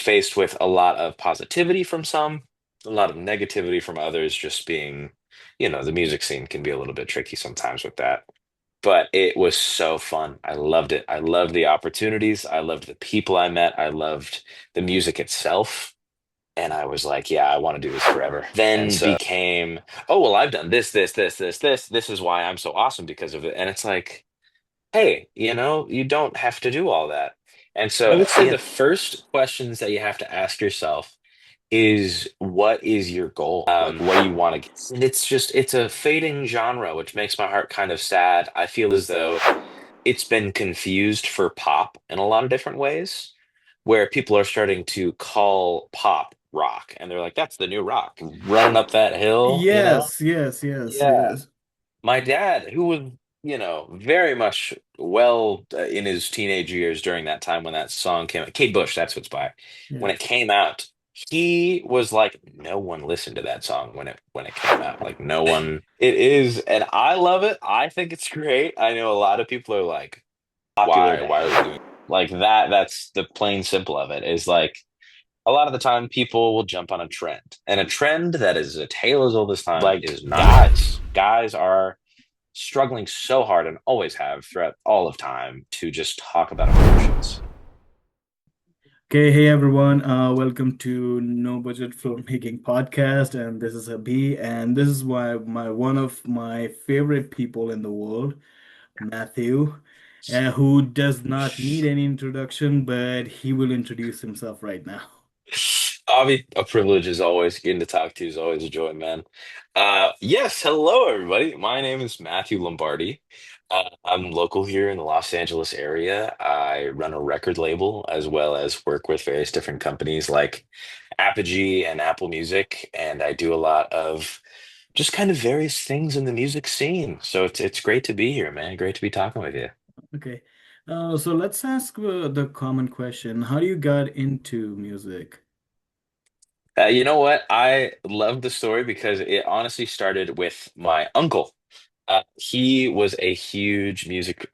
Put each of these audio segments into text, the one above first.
faced with a lot of positivity from some, a lot of negativity from others, just being, the music scene can be a little bit tricky sometimes with that. But it was so fun. I loved it. I loved the opportunities. I loved the people I met. I loved the music itself. And I was like, yeah, I want to do this forever. Then became, oh, well, I've done this, this, this, this, this. This is why I'm so awesome because of it. And it's like, hey, you don't have to do all that. And so I would say the first questions that you have to ask yourself is what is your goal? Like, what do you want to get? And it's a fading genre, which makes my heart kind of sad. I feel as though it's been confused for pop in a lot of different ways, where people are starting to call pop rock, and they're like, that's the new rock, running up that hill, Yes, yes, yes, Yeah. yes, My dad, who was, very much well in his teenage years during that time when that song came out, Kate Bush, that's what's by. When it yes. came out, he was like, no one listened to that song when it came out. Like no one. It is, and I love it. I think it's great. I know a lot of people are like, Popular why to are we doing like that? That's the plain simple of it. Is like a lot of the time people will jump on a trend, and a trend that is a tale as old as time like is not true. guys. Guys are struggling so hard and always have throughout all of time to just talk about emotions. Okay, hey everyone, welcome to No Budget Filmmaking Podcast, and this is Abhi, and this is why my one of my favorite people in the world, Matthew, who does not need any introduction, but he will introduce himself right now. Avi, a privilege as always. Getting to talk to you is always a joy, man. Yes, hello everybody. My name is Matthew Lombardi. I'm local here in the Los Angeles area. I run a record label as well as work with various different companies like Apogee and Apple Music, and I do a lot of just kind of various things in the music scene. So it's great to be here, man. Great to be talking with you. Okay, so let's ask the common question: how do you got into music? You know what? I love the story because it honestly started with my uncle. He was a huge music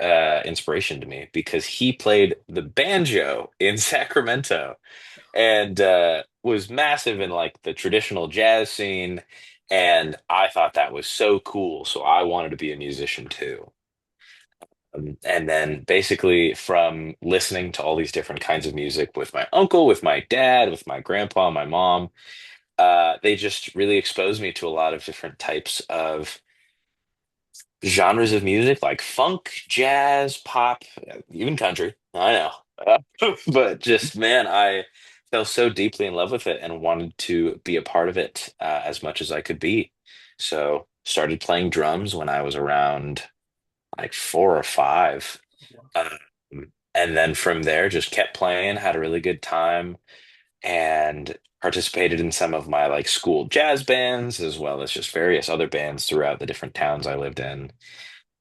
inspiration to me because he played the banjo in Sacramento and was massive in like the traditional jazz scene. And I thought that was so cool. So I wanted to be a musician too. And then basically from listening to all these different kinds of music with my uncle, with my dad, with my grandpa, my mom, they just really exposed me to a lot of different types of genres of music like funk, jazz, pop, even country. I know. But just, man, I fell so deeply in love with it and wanted to be a part of it as much as I could be. So started playing drums when I was around like 4 or 5. Um, and then from there, just kept playing, had a really good time, and participated in some of my like school jazz bands as well as just various other bands throughout the different towns I lived in.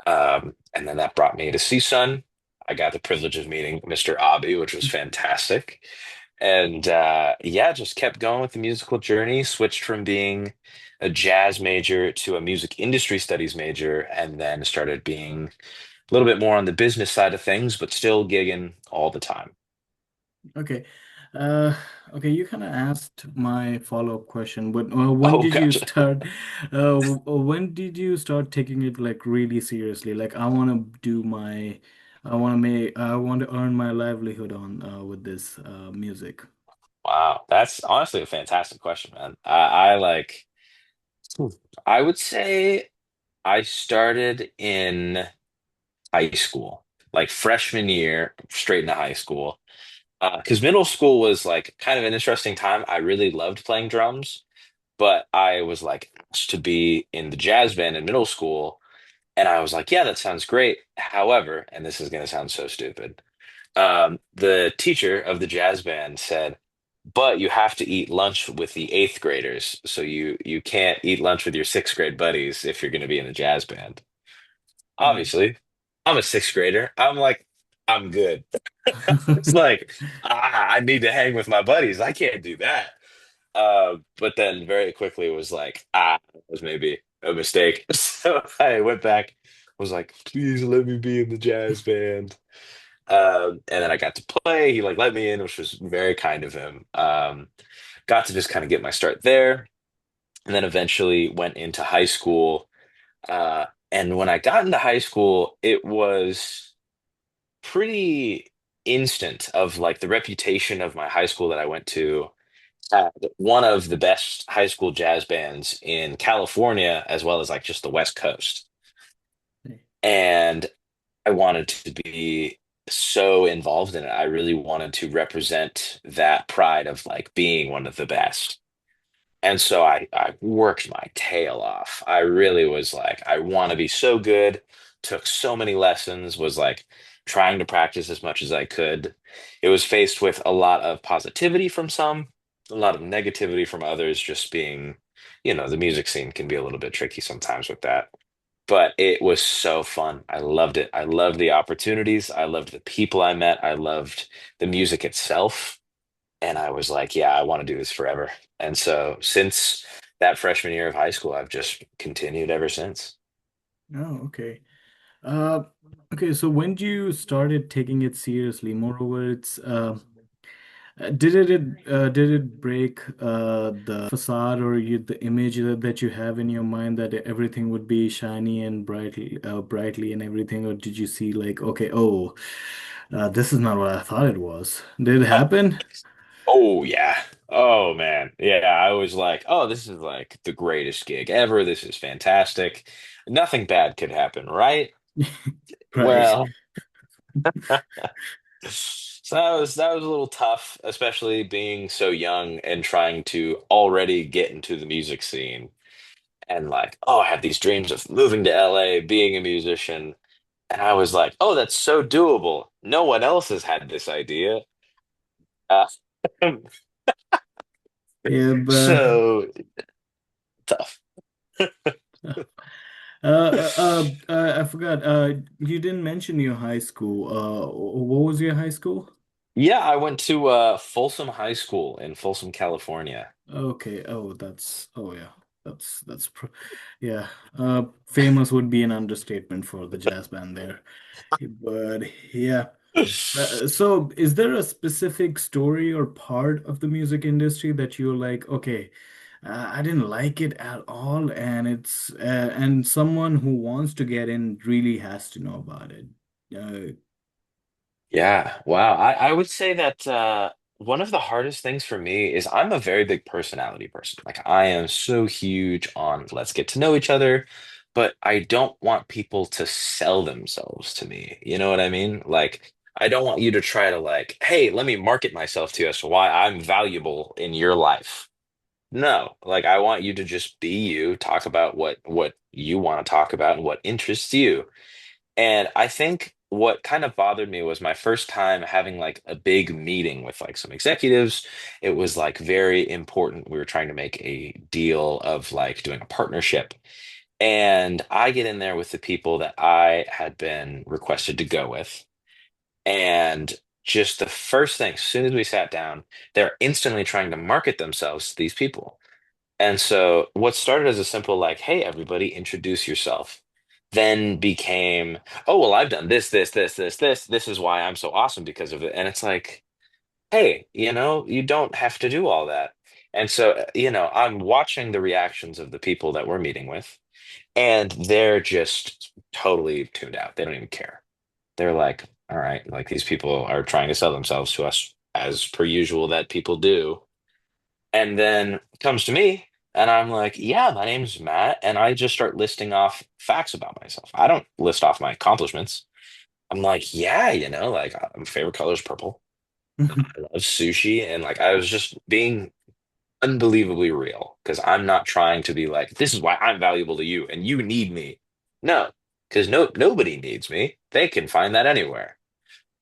And then that brought me to CSUN. I got the privilege of meeting Mr. Abe, which was fantastic. And yeah, just kept going with the musical journey, switched from being a jazz major to a music industry studies major, and then started being a little bit more on the business side of things, but still gigging all the time. Okay. Uh, okay, you kind of asked my follow-up question, but when Oh, did you gotcha. start, when did you start taking it like really seriously? Like I want to earn my livelihood on with this music. Wow, that's honestly a fantastic question, man. I like, I would say I started in high school, like freshman year, straight into high school. Because middle school was like kind of an interesting time. I really loved playing drums, but I was like asked to be in the jazz band in middle school. And I was like, yeah, that sounds great. However, and this is going to sound so stupid, the teacher of the jazz band said, but you have to eat lunch with the eighth graders. So you can't eat lunch with your sixth grade buddies if you're going to be in the jazz band. Mm. Obviously, I'm a sixth grader. I'm like, I'm good. It's like, I need to hang with my buddies. I can't do that. But then very quickly it was like, it was maybe a mistake. So I went back, was like, please let me be in the jazz band. And then I got to play. He like let me in, which was very kind of him. Got to just kind of get my start there, and then eventually went into high school. And when I got into high school, it was pretty instant of like the reputation of my high school that I went to had one of the best high school jazz bands in California, as well as like just the West Coast. And I wanted to be so involved in it. I really wanted to represent that pride of like being one of the best. And so I worked my tail off. I really was like, I want to be so good. Took so many lessons, was like trying to practice as much as I could. It was faced with a lot of positivity from some, a lot of negativity from others, just being, the music scene can be a little bit tricky sometimes with that. But it was so fun. I loved it. I loved the opportunities. I loved the people I met. I loved the music itself. And I was like, yeah, I want to do this forever. And so since that freshman year of high school, I've just continued ever since. Oh, okay. Uh, okay, so when you started taking it seriously, moreover, did it break the facade or the image that you have in your mind that everything would be shiny and brightly and everything, or did you see like, okay, oh, this is not what I thought it was. Did it Uh, happen? oh yeah. Oh man. Yeah, I was like, oh, this is like the greatest gig ever. This is fantastic. Nothing bad could happen, right? Right. Well, so that was a little tough, especially being so young and trying to already get into the music scene. And like, oh, I have these dreams of moving to LA, being a musician. And I was like, oh, that's so doable. No one else has had this idea. Uh, Yeah, but so tough. I forgot. You didn't mention your high school. What was your high school? Yeah, I went to Folsom High School in Folsom, California. Okay. Oh yeah. That's pro yeah. Famous would be an understatement for the jazz band there. But yeah. So is there a specific story or part of the music industry that you're like, okay, I didn't like it at all, and and someone who wants to get in really has to know about it. Uh, Yeah, wow. I would say that one of the hardest things for me is I'm a very big personality person. Like I am so huge on let's get to know each other, but I don't want people to sell themselves to me. You know what I mean? Like I don't want you to try to like, hey, let me market myself to you as to why I'm valuable in your life. No, like I want you to just be you, talk about what you want to talk about and what interests you. And I think what kind of bothered me was my first time having like a big meeting with like some executives. It was like very important. We were trying to make a deal of like doing a partnership. And I get in there with the people that I had been requested to go with. And just the first thing, as soon as we sat down, they're instantly trying to market themselves to these people. And so what started as a simple like, hey, everybody, introduce yourself, then became, oh, well, I've done this, this, this, this, this. This is why I'm so awesome because of it. And it's like, hey, you don't have to do all that. And so, I'm watching the reactions of the people that we're meeting with, and they're just totally tuned out. They don't even care. They're like, all right, like these people are trying to sell themselves to us as per usual that people do. And then comes to me, and I'm like, yeah, my name's Matt. And I just start listing off facts about myself. I don't list off my accomplishments. I'm like, yeah, like my favorite color is purple. I love sushi. And like, I was just being unbelievably real because I'm not trying to be like, this is why I'm valuable to you and you need me. No, because nobody needs me. They can find that anywhere.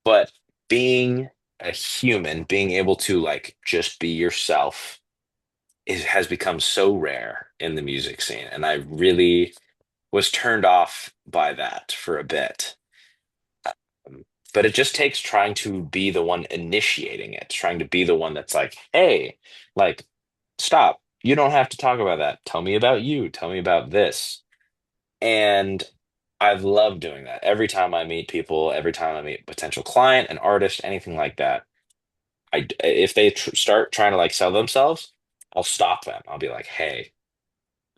But being a human, being able to like just be yourself has become so rare in the music scene. And I really was turned off by that for a bit. Um, but it just takes trying to be the one initiating it, trying to be the one that's like, hey, like, stop. You don't have to talk about that. Tell me about you. Tell me about this. And I love doing that. Every time I meet people, every time I meet a potential client, an artist, anything like that, if they start trying to like sell themselves, I'll stop them. I'll be like, "Hey,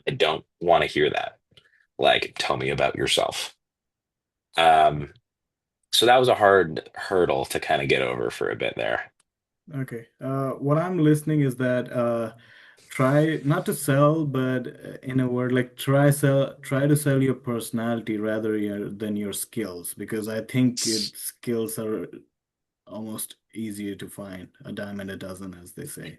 I don't want to hear that. Like, tell me about yourself." Um, so that was a hard hurdle to kind of get over for a bit there. Okay. What I'm listening is that try not to sell, but in a word, like try to sell your personality rather than your skills, because I think skills are almost easier to find, a dime a dozen, as they say.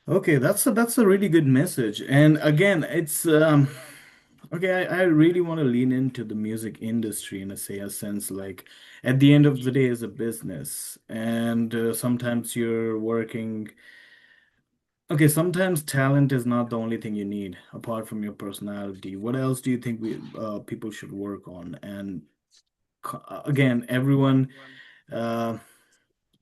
Okay, that's a really good message. And again, it's okay, I really want to lean into the music industry in a sense, like at the end of the day is a business, and sometimes you're working. Okay, sometimes talent is not the only thing you need apart from your personality. What else do you think people should work on? And again, everyone, uh,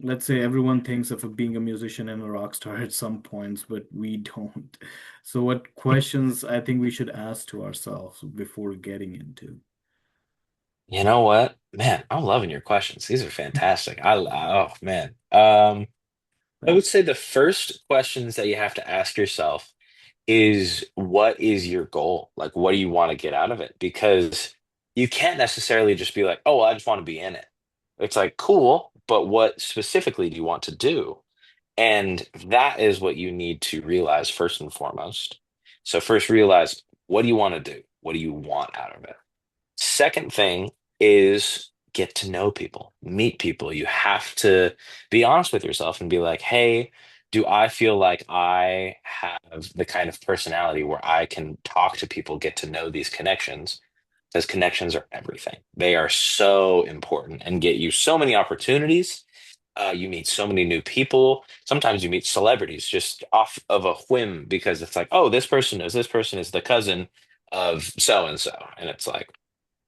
let's say everyone thinks of being a musician and a rock star at some points, but we don't. So, what questions I think we should ask to ourselves before getting into? You know what? Man, I'm loving your questions. These are fantastic. Oh man. I would say the first questions that you have to ask yourself is what is your goal? Like, what do you want to get out of it? Because you can't necessarily just be like, oh, well, I just want to be in it. It's like, cool, but what specifically do you want to do? And that is what you need to realize first and foremost. So, first, realize what do you want to do? What do you want out of it? Second thing is get to know people, meet people. You have to be honest with yourself and be like, hey, do I feel like I have the kind of personality where I can talk to people, get to know these connections? Because connections are everything. They are so important and get you so many opportunities. You meet so many new people. Sometimes you meet celebrities just off of a whim because it's like, oh, this person is the cousin of so and so. And it's like,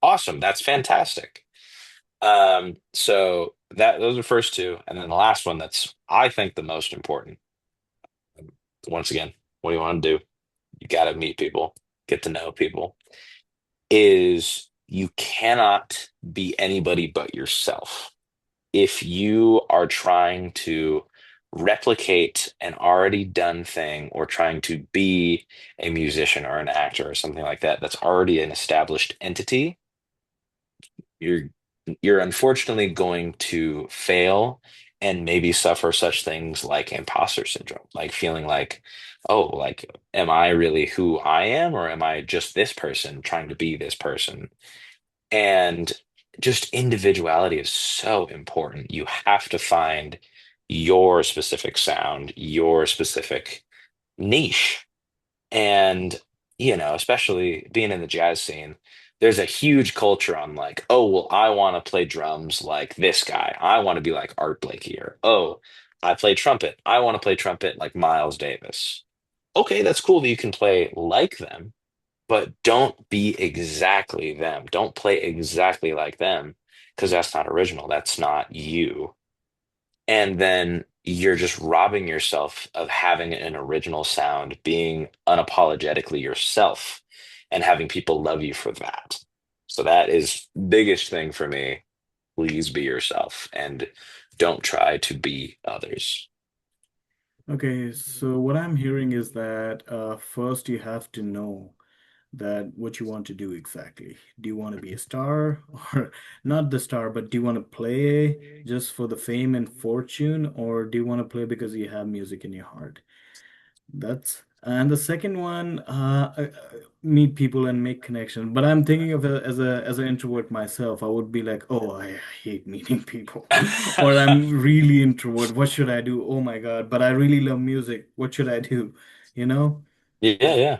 awesome. That's fantastic. So those are first two, and then the last one that's I think the most important. Once again, what do you want to do? You got to meet people, get to know people. Is you cannot be anybody but yourself. If you are trying to replicate an already done thing or trying to be a musician or an actor or something like that, that's already an established entity, you're you're unfortunately going to fail and maybe suffer such things like imposter syndrome, like feeling like, oh, like, am I really who I am, or am I just this person trying to be this person? And just individuality is so important. You have to find your specific sound, your specific niche. And, especially being in the jazz scene, there's a huge culture on like, oh, well, I want to play drums like this guy. I want to be like Art Blakey, or, oh, I play trumpet. I want to play trumpet like Miles Davis. Okay, that's cool that you can play like them, but don't be exactly them. Don't play exactly like them because that's not original. That's not you. And then you're just robbing yourself of having an original sound, being unapologetically yourself, and having people love you for that. So that is biggest thing for me. Please be yourself and don't try to be others. Okay, so what I'm hearing is that first you have to know that what you want to do exactly. Do you want to be a star or not the star, but do you want to play just for the fame and fortune, or do you want to play because you have music in your heart? That's and the second one, meet people and make connections. But I'm thinking of it as an introvert myself. I would be like, oh, I hate meeting people, or I'm really introvert. What should I do? Oh my God! But I really love music. What should I do? You know? Yeah, yeah,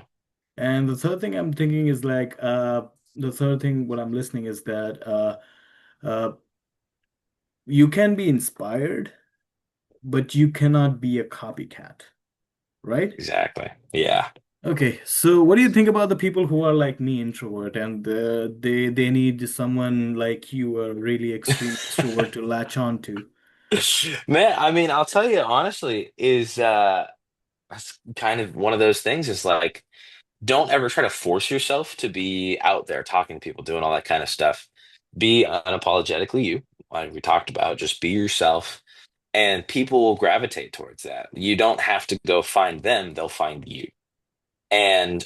And the third thing I'm thinking is like, the third thing what I'm listening is that uh, you can be inspired, but you cannot be a copycat, right? exactly. Yeah. Okay, so what do you think about the people who are like me, introvert, and they need someone like you, a really extreme extrovert, to latch on to? Man, I mean, I'll tell you honestly, is that's kind of one of those things is like don't ever try to force yourself to be out there talking to people, doing all that kind of stuff. Be unapologetically you, like we talked about. Just be yourself, and people will gravitate towards that. You don't have to go find them, they'll find you. And,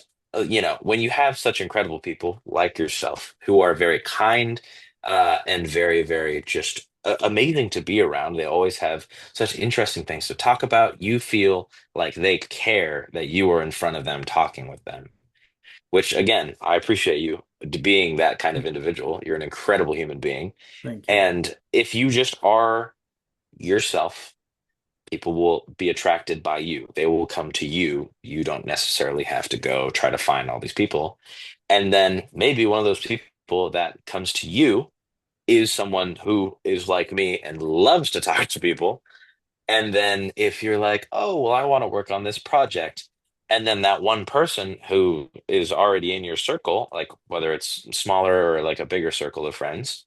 when you have such incredible people like yourself who are very kind and very, very just amazing to be around, they always have such interesting things to talk about. You feel like they care that you are in front of them talking with them, which again, I appreciate you being that kind of individual. You're an incredible human being. Thank you. And if you just are yourself, people will be attracted by you. They will come to you. You don't necessarily have to go try to find all these people. And then maybe one of those people that comes to you is someone who is like me and loves to talk to people. And then if you're like, oh, well, I want to work on this project. And then that one person who is already in your circle, like whether it's smaller or like a bigger circle of friends,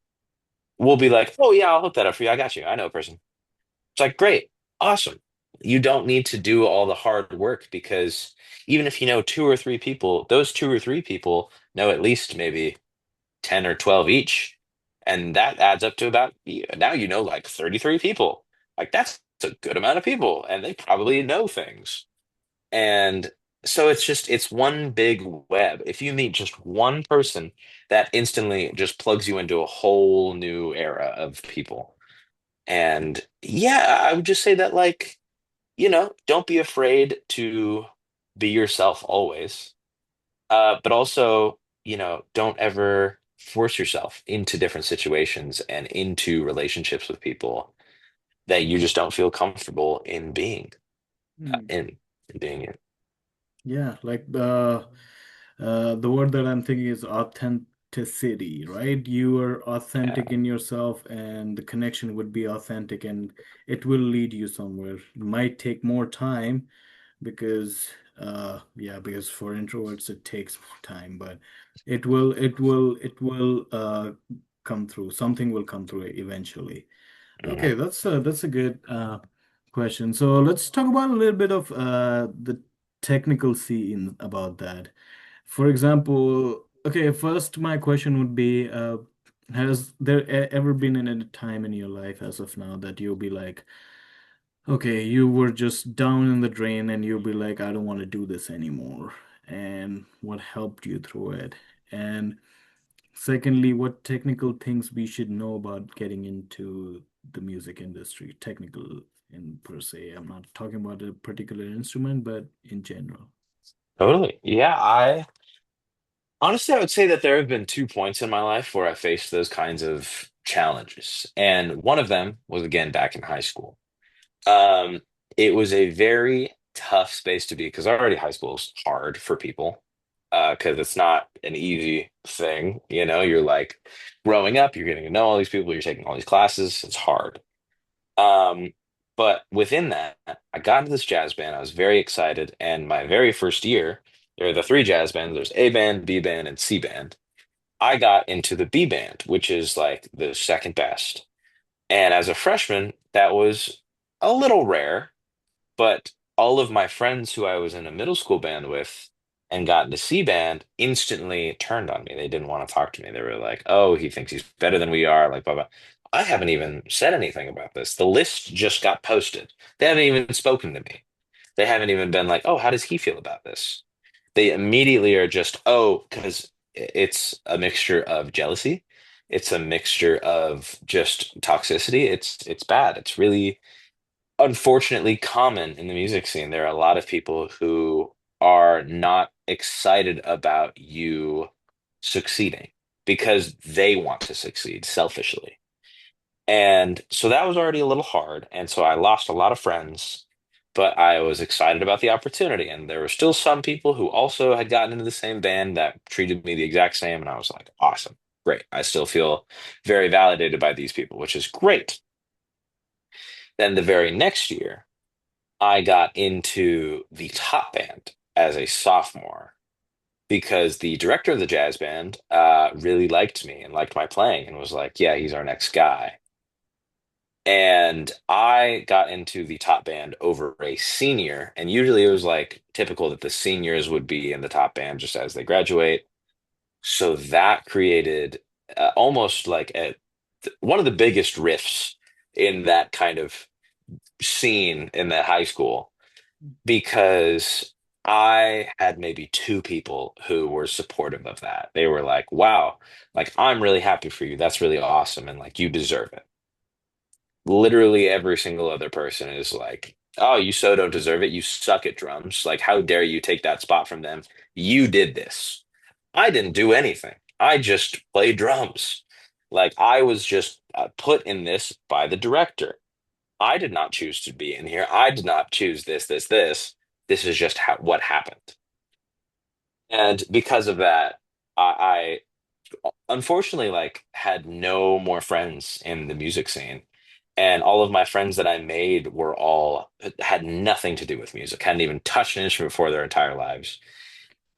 will be like, oh, yeah, I'll hook that up for you. I got you. I know a person. It's like, great, awesome. You don't need to do all the hard work because even if you know two or three people, those two or three people know at least maybe 10 or 12 each. And that adds up to about, now you know like 33 people. Like that's a good amount of people, and they probably know things. And so it's one big web. If you meet just one person, that instantly just plugs you into a whole new era of people. And yeah, I would just say that, like, don't be afraid to be yourself always. But also, don't ever force yourself into different situations and into relationships with people that you just don't feel comfortable in being Hmm. in being in. Yeah, like the word that I'm thinking is authenticity, right? You are authentic Yeah, in yourself, and the connection would be authentic, and it will lead you somewhere. It might take more time because, yeah, because for introverts it takes more time, but it will come through. Something will come through eventually. mhm. Okay, that's a good question. So let's talk about a little bit of the technical scene about that. For example, okay, first my question would be, has there ever been a time in your life as of now that you'll be like, okay, you were just down in the drain and you'll be like, I don't want to do this anymore. And what helped you through it? And secondly, what technical things we should know about getting into the music industry? Technical in per se. I'm not talking about a particular instrument, but in general. Totally. Yeah, I honestly I would say that there have been 2 points in my life where I faced those kinds of challenges. And one of them was again back in high school. Um, it was a very tough space to be because already high school is hard for people because it's not an easy thing. You're like growing up, you're getting to know all these people, you're taking all these classes. It's hard. Um, but within that, I got into this jazz band. I was very excited, and my very first year, there are the three jazz bands. There's A band, B band, and C band. I got into the B band, which is like the second best. And as a freshman, that was a little rare, but all of my friends who I was in a middle school band with and got into C band instantly turned on me. They didn't want to talk to me. They were like, "Oh, he thinks he's better than we are," like blah blah. I haven't even said anything about this. The list just got posted. They haven't even spoken to me. They haven't even been like, "Oh, how does he feel about this?" They immediately are just, "Oh," because it's a mixture of jealousy. It's a mixture of just toxicity. It's bad. It's really unfortunately common in the music scene. There are a lot of people who are not excited about you succeeding because they want to succeed selfishly. And so that was already a little hard. And so I lost a lot of friends, but I was excited about the opportunity. And there were still some people who also had gotten into the same band that treated me the exact same. And I was like, awesome, great. I still feel very validated by these people, which is great. Then the very next year, I got into the top band as a sophomore because the director of the jazz band really liked me and liked my playing and was like, yeah, he's our next guy. And I got into the top band over a senior, and usually it was like typical that the seniors would be in the top band just as they graduate. So that created almost like one of the biggest rifts in that kind of scene in that high school because I had maybe two people who were supportive of that. They were like, wow, like I'm really happy for you. That's really awesome. And like you deserve it. Literally every single other person is like, oh, you so don't deserve it. You suck at drums. Like, how dare you take that spot from them? You did this. I didn't do anything. I just played drums. Like, I was just put in this by the director. I did not choose to be in here. I did not choose this, this, this. This is just what happened. And because of that, I unfortunately like had no more friends in the music scene. And all of my friends that I made were all had nothing to do with music, hadn't even touched an instrument before their entire lives.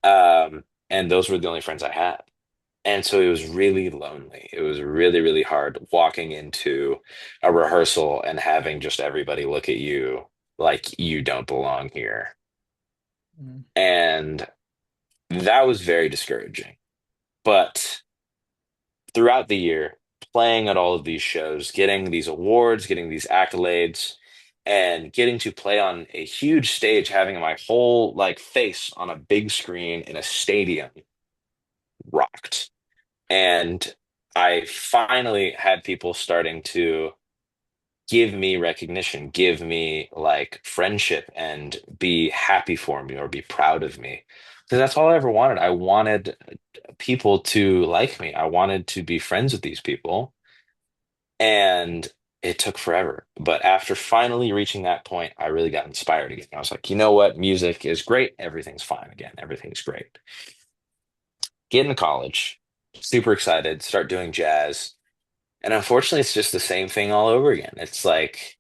And those were the only friends I had. And so it was really lonely. It was really, really hard walking into a rehearsal and having just everybody look at you like you don't belong here. Mm. And that was very discouraging. But throughout the year, playing at all of these shows, getting these awards, getting these accolades, and getting to play on a huge stage, having my whole like face on a big screen in a stadium rocked. And I finally had people starting to give me recognition, give me like friendship, and be happy for me or be proud of me. Because that's all I ever wanted. I wanted people to like me. I wanted to be friends with these people. And it took forever. But after finally reaching that point, I really got inspired again. I was like, you know what? Music is great. Everything's fine again. Everything's great. Get into college, super excited, start doing jazz. And unfortunately, it's just the same thing all over again. It's like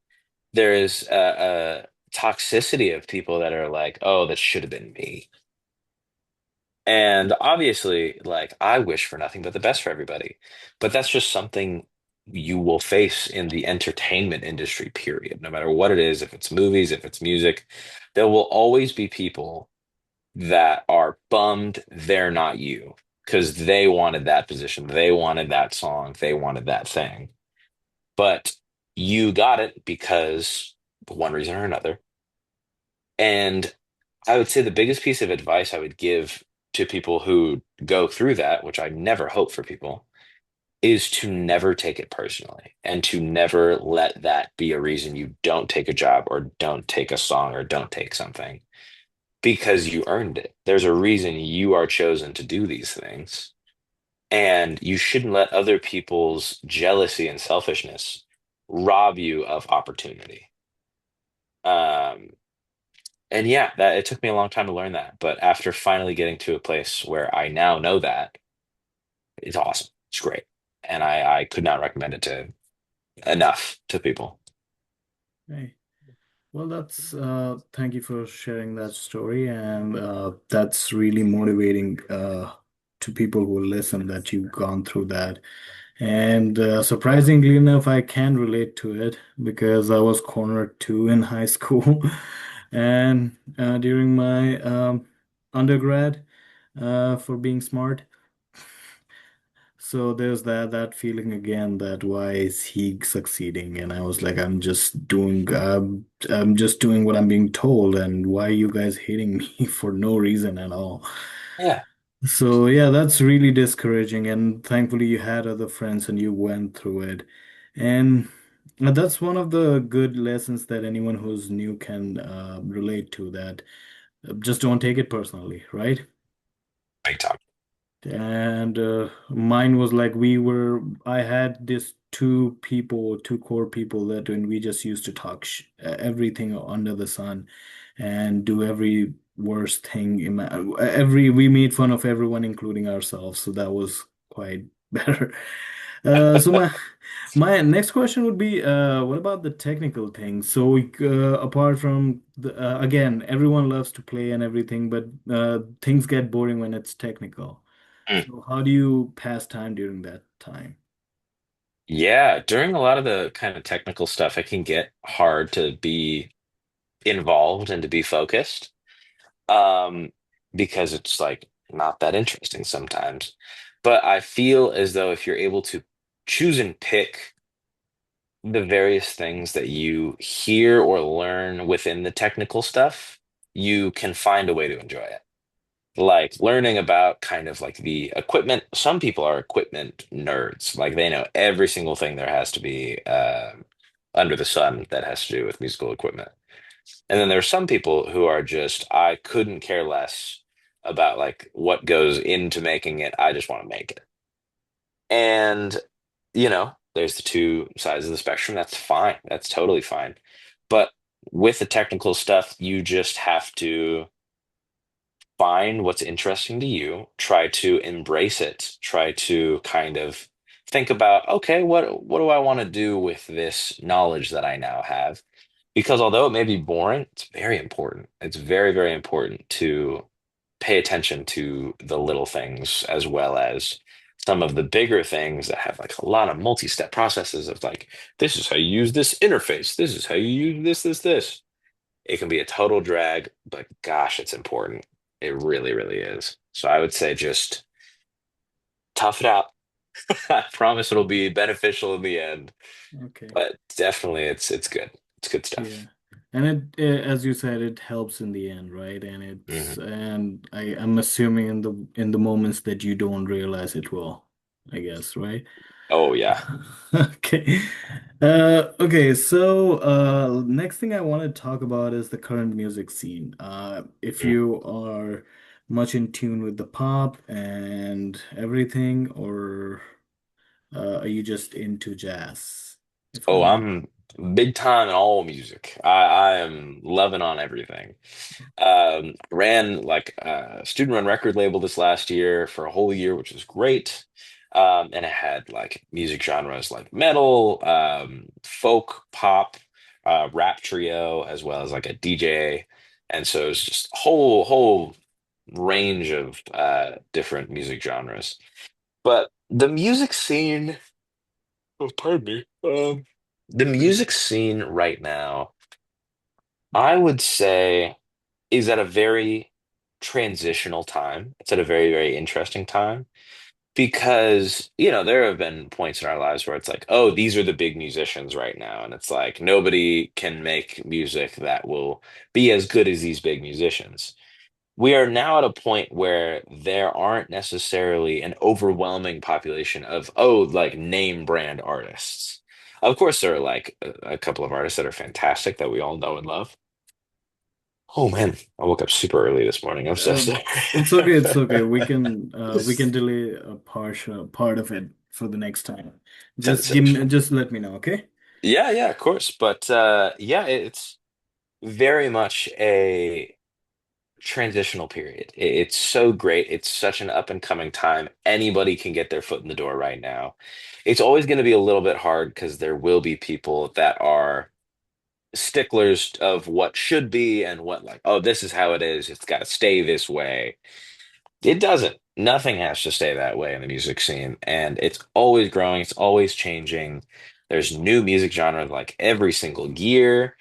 there's a toxicity of people that are like, oh, that should have been me. And obviously, like, I wish for nothing but the best for everybody. But that's just something you will face in the entertainment industry, period. No matter what it is, if it's movies, if it's music, there will always be people that are bummed they're not you because they wanted that position, they wanted that song, they wanted that thing. But you got it because one reason or another. And I would say the biggest piece of advice I would give to people who go through that, which I never hope for people, is to never take it personally and to never let that be a reason you don't take a job or don't take a song or don't take something because you earned it. There's a reason you are chosen to do these things. And you shouldn't let other people's jealousy and selfishness rob you of opportunity. Um, And yeah, that it took me a long time to learn that, but after finally getting to a place where I now know that, it's awesome. It's great. And I could not recommend it to enough to people. Hey. Well, that's thank you for sharing that story, and that's really motivating to people who listen that you've gone through that. And surprisingly enough, I can relate to it because I was cornered too in high school and during my undergrad for being smart. So there's that feeling again that why is he succeeding? And I was like, I'm just doing what I'm being told, and why are you guys hating me for no reason at all? Yeah, So yeah, that's really discouraging. And thankfully, you had other friends and you went through it. And that's one of the good lessons that anyone who's new can relate to, that just don't take it personally, right? big time. And mine was like I had this two core people that when we just used to talk sh everything under the sun and do every worst thing. We made fun of everyone, including ourselves. So that was quite better. So my next question would be, what about the technical things? So, apart from again, everyone loves to play and everything, but things get boring when it's technical. Mm. So, how do you pass time during that time? Yeah, during a lot of the kind of technical stuff, it can get hard to be involved and to be focused. Um, because it's like not that interesting sometimes. But I feel as though if you're able to choose and pick the various things that you hear or learn within the technical stuff, you can find a way to enjoy it. Like learning about kind of like the equipment. Some people are equipment nerds. Like they know every single thing there has to be under the sun that has to do with musical equipment. And then there's some people who are just, I couldn't care less about like what goes into making it. I just want to make it. And, there's the two sides of the spectrum. That's fine. That's totally fine. But with the technical stuff, you just have to find what's interesting to you, try to embrace it, try to kind of think about, okay, what do I want to do with this knowledge that I now have? Because although it may be boring, it's very important. It's very, very important to pay attention to the little things as well as some of the bigger things that have like a lot of multi-step processes of like, this is how you use this interface. This is how you use this. It can be a total drag, but gosh, it's important. It really, really is. So I would say just tough it out. I promise it'll be beneficial in the end, Okay. but definitely it's good. It's good Yeah. stuff. And as you said, it helps in the end, right? And Mhm. I'm assuming in the moments that you don't realize it will, I guess, right? Oh yeah. Okay. Okay, so next thing I want to talk about is the current music scene. If Mm. you are much in tune with the pop and everything, or are you just into jazz? If Oh, I'm I'm big time in all music. I am loving on everything. Ran like a student run record label this last year for a whole year, which was great. And it had like music genres like metal, folk, pop, rap trio, as well as like a DJ. And so it's just a whole range of different music genres. But the music scene, oh, pardon me. The okay. music scene right now, I would say, is at a very transitional time. It's at a very, very interesting time because, there have been points in our lives where it's like, oh, these are the big musicians right now. And it's like nobody can make music that will be as good as these big musicians. We are now at a point where there aren't necessarily an overwhelming population of, oh, like name brand artists. Of course, there are like a couple of artists that are fantastic that we all know and love. Oh man, I woke up super early this morning. I'm so sorry. It's okay, it's okay. We can delay a partial part of it for the next time. Sensational. Just let me know, okay? Yeah, yeah, of course. But yeah, it's very much a transitional period. It's so great. It's such an up and coming time. Anybody can get their foot in the door right now. It's always going to be a little bit hard because there will be people that are sticklers of what should be and what like, oh, this is how it is. It's got to stay this way. It doesn't. Nothing has to stay that way in the music scene, and it's always growing. It's always changing. There's new music genres like every single year.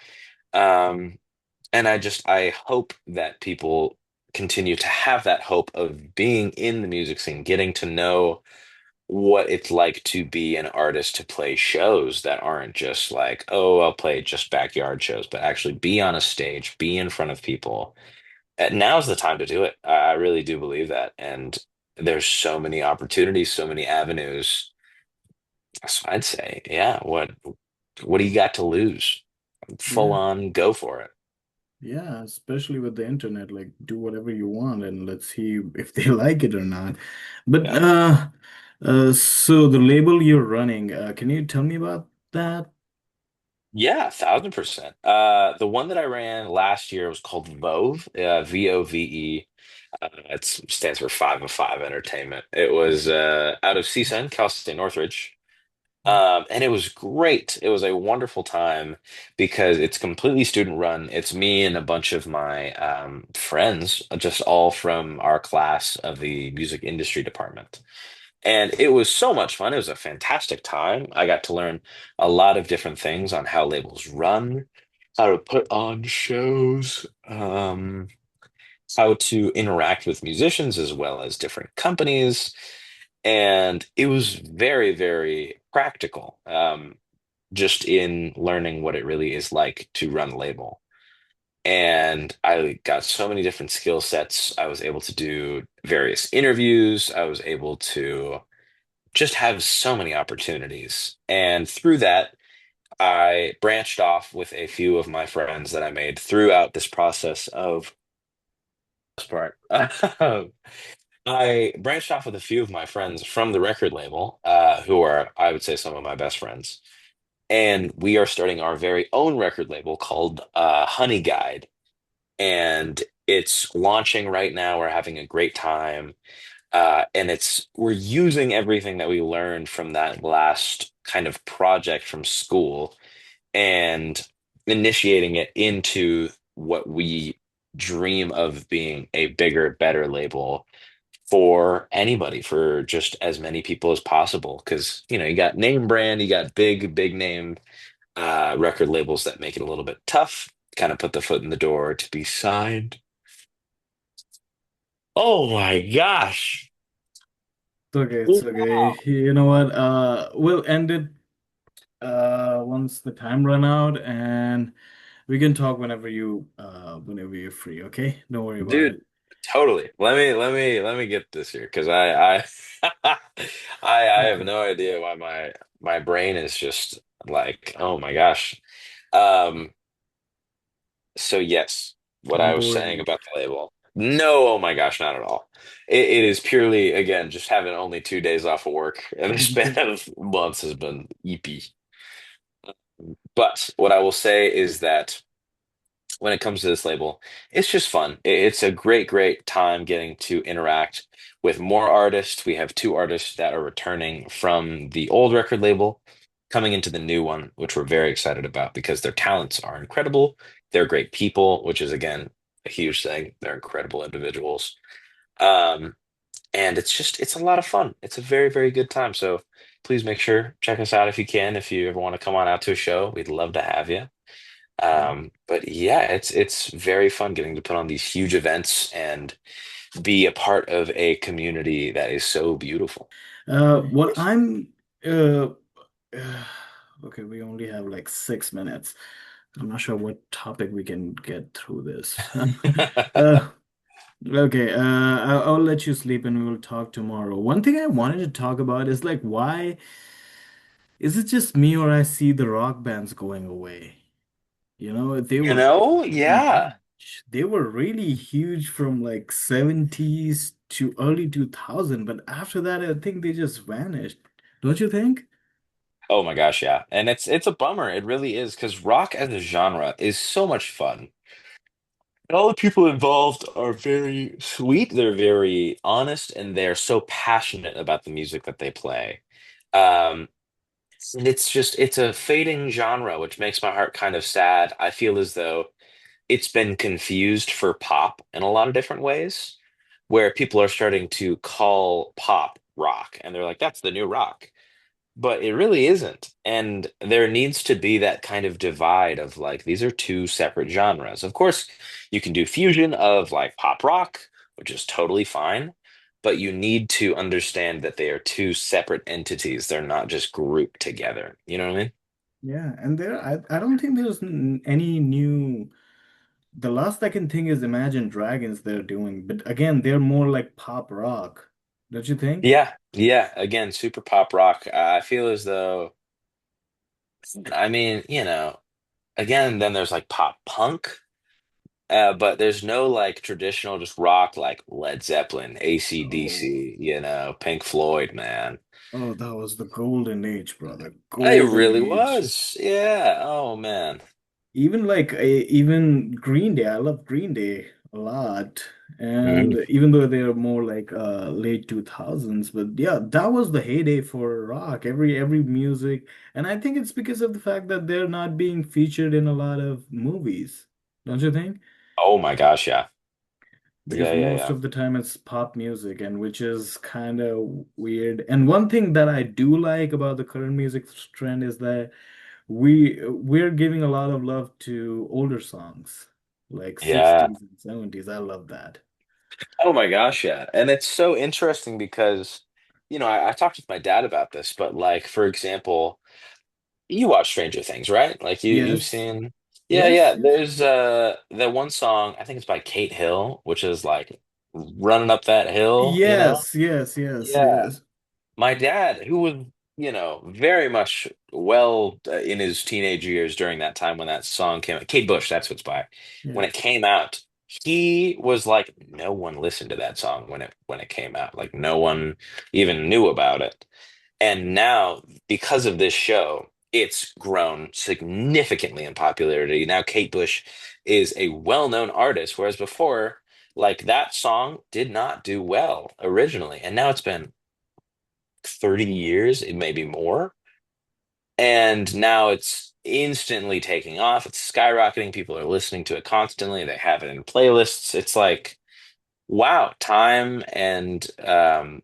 Um, and I hope that people continue to have that hope of being in the music scene, getting to know what it's like to be an artist, to play shows that aren't just like, oh, I'll play just backyard shows, but actually be on a stage, be in front of people. Now's the time to do it. I really do believe that. And there's so many opportunities, so many avenues. So I'd say, yeah, what do you got to lose? Full Yeah. on go for it. Yeah, especially with the internet, like do whatever you want and let's see if they like it or not. But Yeah. so the label you're running, can you tell me about that? Yeah, 1,000%. The one that I ran last year was called Vove, VOVE. It stands for Five of Five Entertainment. It was out of CSUN, Cal State Northridge. And it was great. It was a wonderful time because it's completely student run. It's me and a bunch of my friends, just all from our class of the music industry department. And it was so much fun. It was a fantastic time. I got to learn a lot of different things on how labels run, how to put on shows, how to interact with musicians as well as different companies. And it was very, very practical, just in learning what it really is like to run a label. And I got so many different skill sets. I was able to do various interviews. I was able to just have so many opportunities. And through that, I branched off with a few of my friends that I made throughout this process of this part. I branched off with a few of my friends from the record label, who are, I would say, some of my best friends. And we are starting our very own record label called Honey Guide. And it's launching right now. We're having a great time. And we're using everything that we learned from that last kind of project from school and initiating it into what we dream of being a bigger, better label for anybody, for just as many people as possible. Because, you got name brand, you got big, big name record labels that make it a little bit tough, kind of put the foot in the door to be signed. Oh my gosh. It's okay, it's okay. Wow. You know what? We'll end it once the time run out, and we can talk whenever you're free, okay? Don't worry about Dude, it. totally. Let me get this here because I have Okay. no idea why my brain is just like, oh my gosh. Um, so yes, what I'm I was boring saying you. about the label. No, oh my gosh, not at all. It is purely, again, just having only 2 days off of work and the span of months has been EP. But what I will say is that when it comes to this label, it's just fun. It's a great, great time getting to interact with more artists. We have two artists that are returning from the old record label, coming into the new one, which we're very excited about because their talents are incredible. They're great people, which is again a huge thing. They're incredible individuals. Um, and it's a lot of fun. It's a very, very good time. So please make sure check us out if you can. If you ever want to come on out to a show, we'd love to have you. But yeah, it's very fun getting to put on these huge events and be a part of a community that is so beautiful. Well, I'm uh, uh, okay, we only have like 6 minutes. I'm not sure what topic we can get through this. Uh, okay, I'll let you sleep and we will talk tomorrow. One thing I wanted to talk about is like, why is it just me or I see the rock bands going away? You know, they You were know, really yeah. huge. They were really huge from like 70s to early 2000, but after that, I think they just vanished. Don't you think? Oh my gosh, yeah. And it's a bummer. It really is because rock as a genre is so much fun. And all the people involved are very sweet, they're very honest, and they're so passionate about the music that they play. Um, and it's a fading genre, which makes my heart kind of sad. I feel as though it's been confused for pop in a lot of different ways, where people are starting to call pop rock, and they're like, that's the new rock. But it really isn't. And there needs to be that kind of divide of like, these are two separate genres. Of course, you can do fusion of like pop rock, which is totally fine, but you need to understand that they are two separate entities. They're not just grouped together. You know what I mean? Yeah, and I don't think there's any new. The last I can think is Imagine Dragons they're doing, but again, they're more like pop rock. Don't you think? Yeah, yeah. Again, super pop rock. I feel as though, I mean, again, then there's like pop punk. But there's no like traditional just rock like Led Zeppelin, Oh, AC/DC, Pink Floyd, man. oh, that was the golden age, brother. It Golden really age. was. Yeah. Oh man. Even like even Green Day, I love Green Day a lot. And Mhm. even though they're more like late 2000s, but yeah, that was the heyday for rock. Every music, and I think it's because of the fact that they're not being featured in a lot of movies. Don't you think? Oh my gosh, yeah. because Yeah, yeah, most yeah. of the time it's pop music, and which is kind of weird. And one thing that I do like about the current music trend is that we're giving a lot of love to older songs like Yeah. 60s and 70s. I love that. Oh my gosh, yeah. And it's so interesting because, I talked with my dad about this, but like, for example, you watch Stranger Things, right? Like you've Yes. seen. Yeah, Yes, yeah. yes. There's that one song, I think it's by Kate Hill, which is like running up that hill. Yes, yes, yes, Yeah. yes. My dad, who was, very much well in his teenage years during that time when that song came out, Kate Bush, that's what's by. When it Yes. came out, he was like, no one listened to that song when it came out. Like no one even knew about it. And now, because of this show, it's grown significantly in popularity. Now, Kate Bush is a well-known artist, whereas before, like that song did not do well originally. And now it's been 30 years, it may be more. And now it's instantly taking off. It's skyrocketing. People are listening to it constantly. They have it in playlists. It's like, wow, time and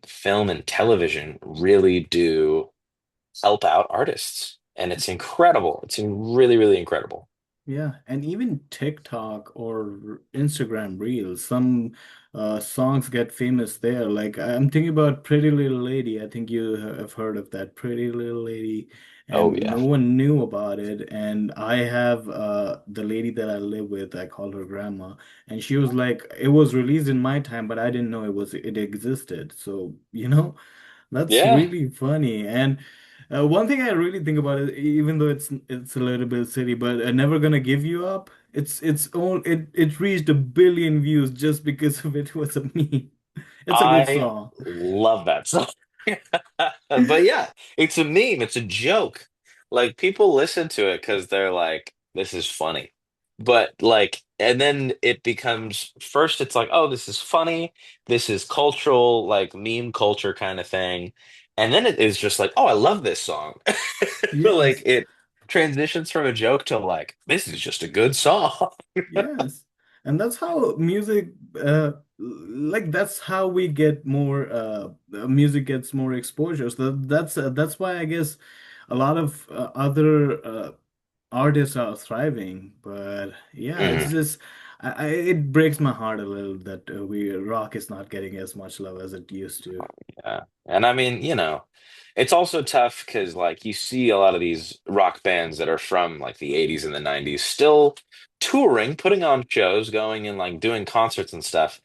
film and television really do help out artists. And it's incredible. It's really, really incredible. Yeah, and even TikTok or Instagram Reels, some songs get famous there. Like I'm thinking about Pretty Little Lady. I think you have heard of that Pretty Little Lady, Oh, and yeah. no one knew about it. And I have the lady that I live with. I call her grandma, and she was like, "It was released in my time, but I didn't know it existed." So, that's Yeah. really funny. And one thing I really think about it, even though it's a little bit silly, but Never Gonna Give You Up. It reached 1 billion views just because of it was a meme. It's a good I song. love that song. But yeah, it's a meme, it's a joke. Like people listen to it because they're like, this is funny. But like, and then it becomes first, it's like, oh, this is funny. This is cultural, like meme culture kind of thing. And then it is just like, oh, I love this song. Like Yes. it transitions from a joke to like, this is just a good song. Yes. And that's how music like that's how we get more music gets more exposure. So that's why I guess a lot of other artists are thriving. But yeah, it's Mhm. just it breaks my heart a little that we rock is not getting as much love as it used to. Yeah. And I mean, it's also tough because like you see a lot of these rock bands that are from like the 80s and the 90s still touring, putting on shows, going and like doing concerts and stuff.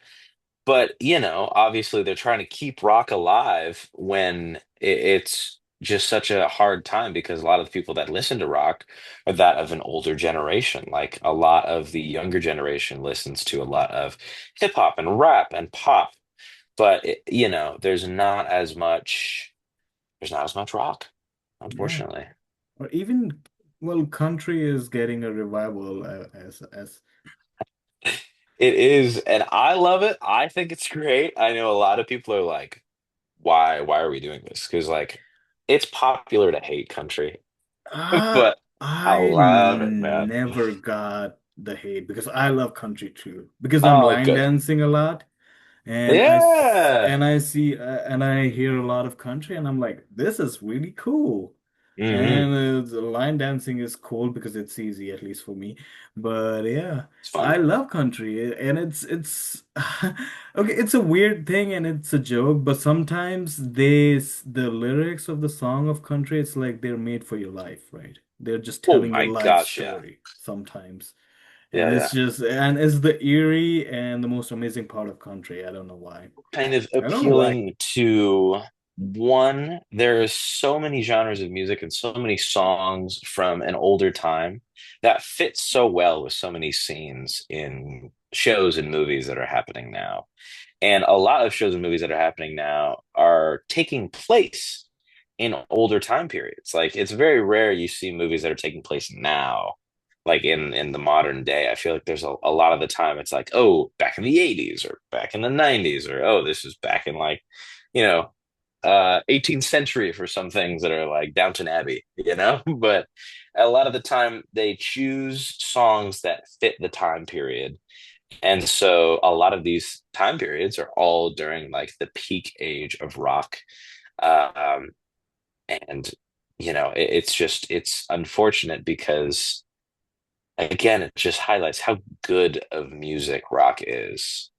But, obviously they're trying to keep rock alive when it's just such a hard time because a lot of the people that listen to rock are that of an older generation. Like a lot of the younger generation listens to a lot of hip hop and rap and pop, but there's not as much rock, Yeah. unfortunately. Or even well, country is getting a revival as It is, and I love it. I think it's great. I know a lot of people are like, why are we doing this? Because like it's popular to hate country, but I I love it, man. never got the hate because I love country too. Because I'm Oh, line good. dancing a lot, and Yeah. and I hear a lot of country, and I'm like, this is really cool. Hmm. And the line dancing is cool because it's easy, at least for me. But yeah, It's I fun. love country, and it's okay. It's a weird thing, and it's a joke. But sometimes the lyrics of the song of country, it's like they're made for your life, right? They're just Oh telling your my life gosh, yeah. story sometimes, and Yeah, yeah. it's the eerie and the most amazing part of country. I don't know why. Kind of I don't know why. appealing to one, there's so many genres of music and so many songs from an older time that fit so well with so many scenes in shows and movies that are happening now. And a lot of shows and movies that are happening now are taking place in older time periods. Like it's very rare you see movies that are taking place now, like in the modern day. I feel like there's a lot of the time it's like, oh, back in the 80s or back in the 90s, or oh, this is back in like, you know, 18th century for some things that are like Downton Abbey. But a lot of the time they choose songs that fit the time period. And so a lot of these time periods are all during like the peak age of rock. Um, and it's just it's unfortunate because again, it just highlights how good of music rock is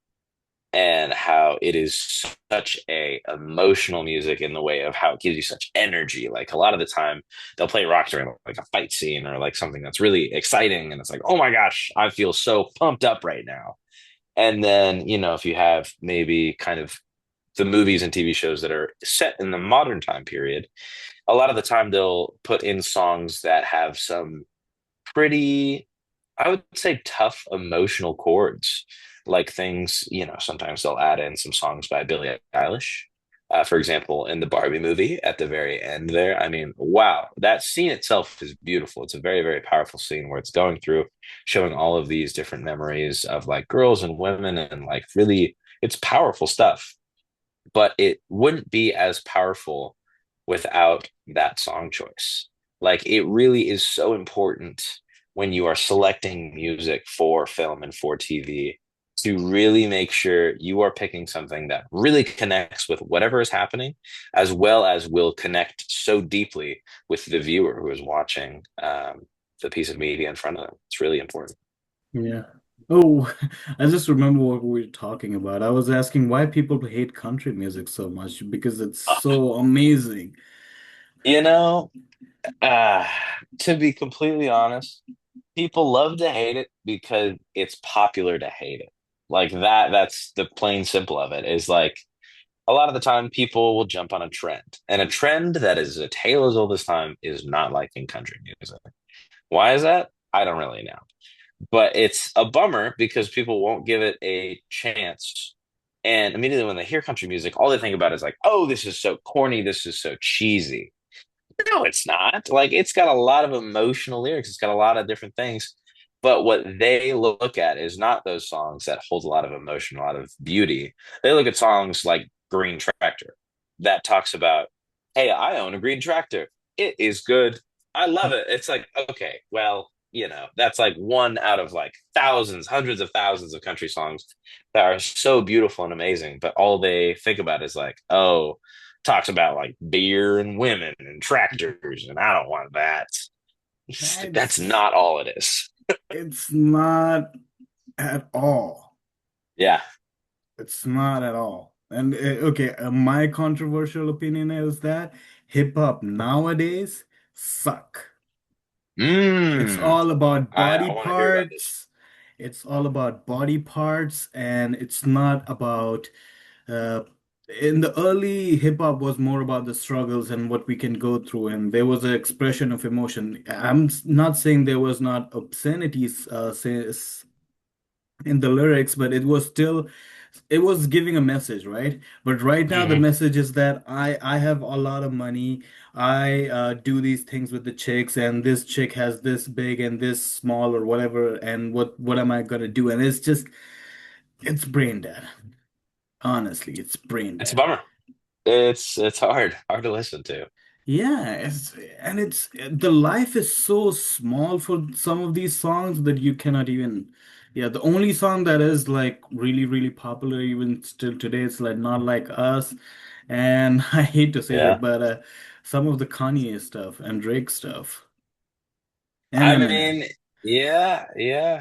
and how it is such a emotional music in the way of how it gives you such energy. Like a lot of the time they'll play rock during like a fight scene or like something that's really exciting and it's like, oh my gosh, I feel so pumped up right now. And then, if you have maybe kind of the movies and TV shows that are set in the modern time period, a lot of the time they'll put in songs that have some pretty, I would say, tough emotional chords. Like things, sometimes they'll add in some songs by Billie Eilish. For example, in the Barbie movie at the very end there, I mean, wow, that scene itself is beautiful. It's a very, very powerful scene where it's going through, showing all of these different memories of like girls and women and like really, it's powerful stuff, but it wouldn't be as powerful without that song choice. Like it really is so important when you are selecting music for film and for TV to really make sure you are picking something that really connects with whatever is happening, as well as will connect so deeply with the viewer who is watching the piece of media in front of them. It's really important. Yeah. Oh, I just remember what we were talking about. I was asking why people hate country music so much because it's so amazing. You know, uh, to be completely honest, people love to hate it because it's popular to hate it. Like that's the plain simple of it is like a lot of the time people will jump on a trend. And a trend that is a tale as old as time is not liking country music. Why is that? I don't really know. But it's a bummer because people won't give it a chance. And immediately when they hear country music, all they think about is like, oh, this is so corny, this is so cheesy. No, it's not. Like it's got a lot of emotional lyrics. It's got a lot of different things. But what they look at is not those songs that hold a lot of emotion, a lot of beauty. They look at songs like Green Tractor that talks about, hey, I own a green tractor. It is good. I love it. It's like, okay, well, that's like one out of like thousands, hundreds of thousands of country songs that are so beautiful and amazing. But all they think about is like, oh, talks about like beer and women and tractors, and I don't want that. That's It's not all it is. it's not at all. Yeah. It's not at all. And okay, my controversial opinion is that hip hop nowadays suck. It's Mm. all about I body want to hear about this. parts. It's all about body parts, and it's not about uh, in the early hip hop was more about the struggles and what we can go through, and there was an expression of emotion. Not saying there was not obscenities in the lyrics, but it was giving a message, right? But right now the Hmm. message is that I have a lot of money. I do these things with the chicks, and this chick has this big and this small or whatever, and what am I gonna do? And it's brain dead. Honestly, it's brain It's a dead. bummer. It's hard to listen to. Yeah, it's the life is so small for some of these songs that you cannot even. Yeah, the only song that is like really, really popular even still today is like Not Like Us. And I hate to say that, Yeah. but some of the Kanye stuff and Drake stuff and I Eminem. mean, yeah,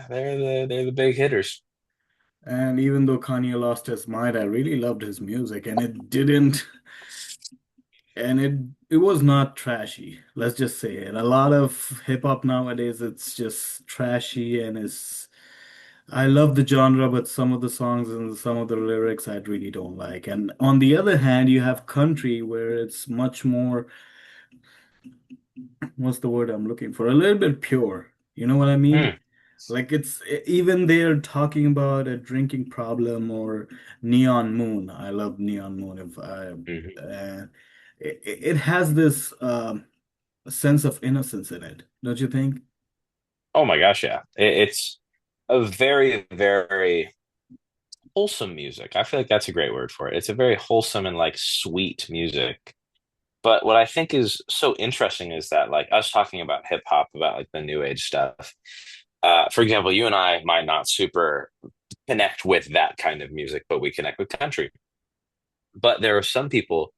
they're the big hitters. And even though Kanye lost his mind, I really loved his music and it didn't and it was not trashy. Let's just say it. A lot of hip hop nowadays, it's just trashy and it's. I love the genre, but some of the songs and some of the lyrics I really don't like. And on the other hand, you have country where it's much more, what's the word I'm looking for? A little bit pure. You know what I mean? Hmm. Like even they're talking about a drinking problem or Neon Moon. I love Neon Moon. If I, Hmm. it has this sense of innocence in it, don't you think? Oh my gosh, yeah. It's a very, very wholesome music. I feel like that's a great word for it. It's a very wholesome and like sweet music. But what I think is so interesting is that like us talking about hip hop, about like the new age stuff. For example, you and I might not super connect with that kind of music, but we connect with country. But there are some people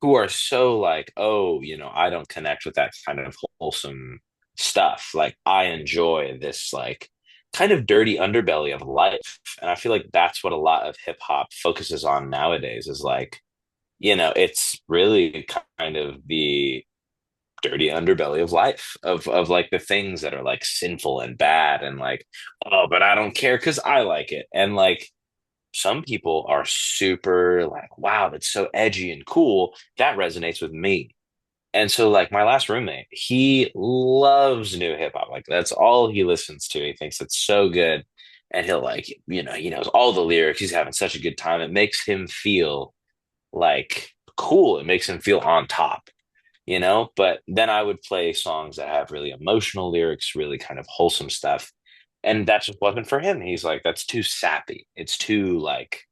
who are so like, oh, I don't connect with that kind of wholesome stuff. Like I enjoy this like kind of dirty underbelly of life. And I feel like that's what a lot of hip hop focuses on nowadays is like, it's really kind of the dirty underbelly of life of like the things that are like sinful and bad and like, oh, but I don't care because I like it. And like some people are super like, wow, that's so edgy and cool. That resonates with me. And so, like, my last roommate, he loves new hip hop. Like, that's all he listens to. He thinks it's so good. And he'll, like, he knows all the lyrics. He's having such a good time. It makes him feel like cool. It makes him feel on top, But then I would play songs that have really emotional lyrics, really kind of wholesome stuff. And that just wasn't for him. He's like, that's too sappy. It's too like,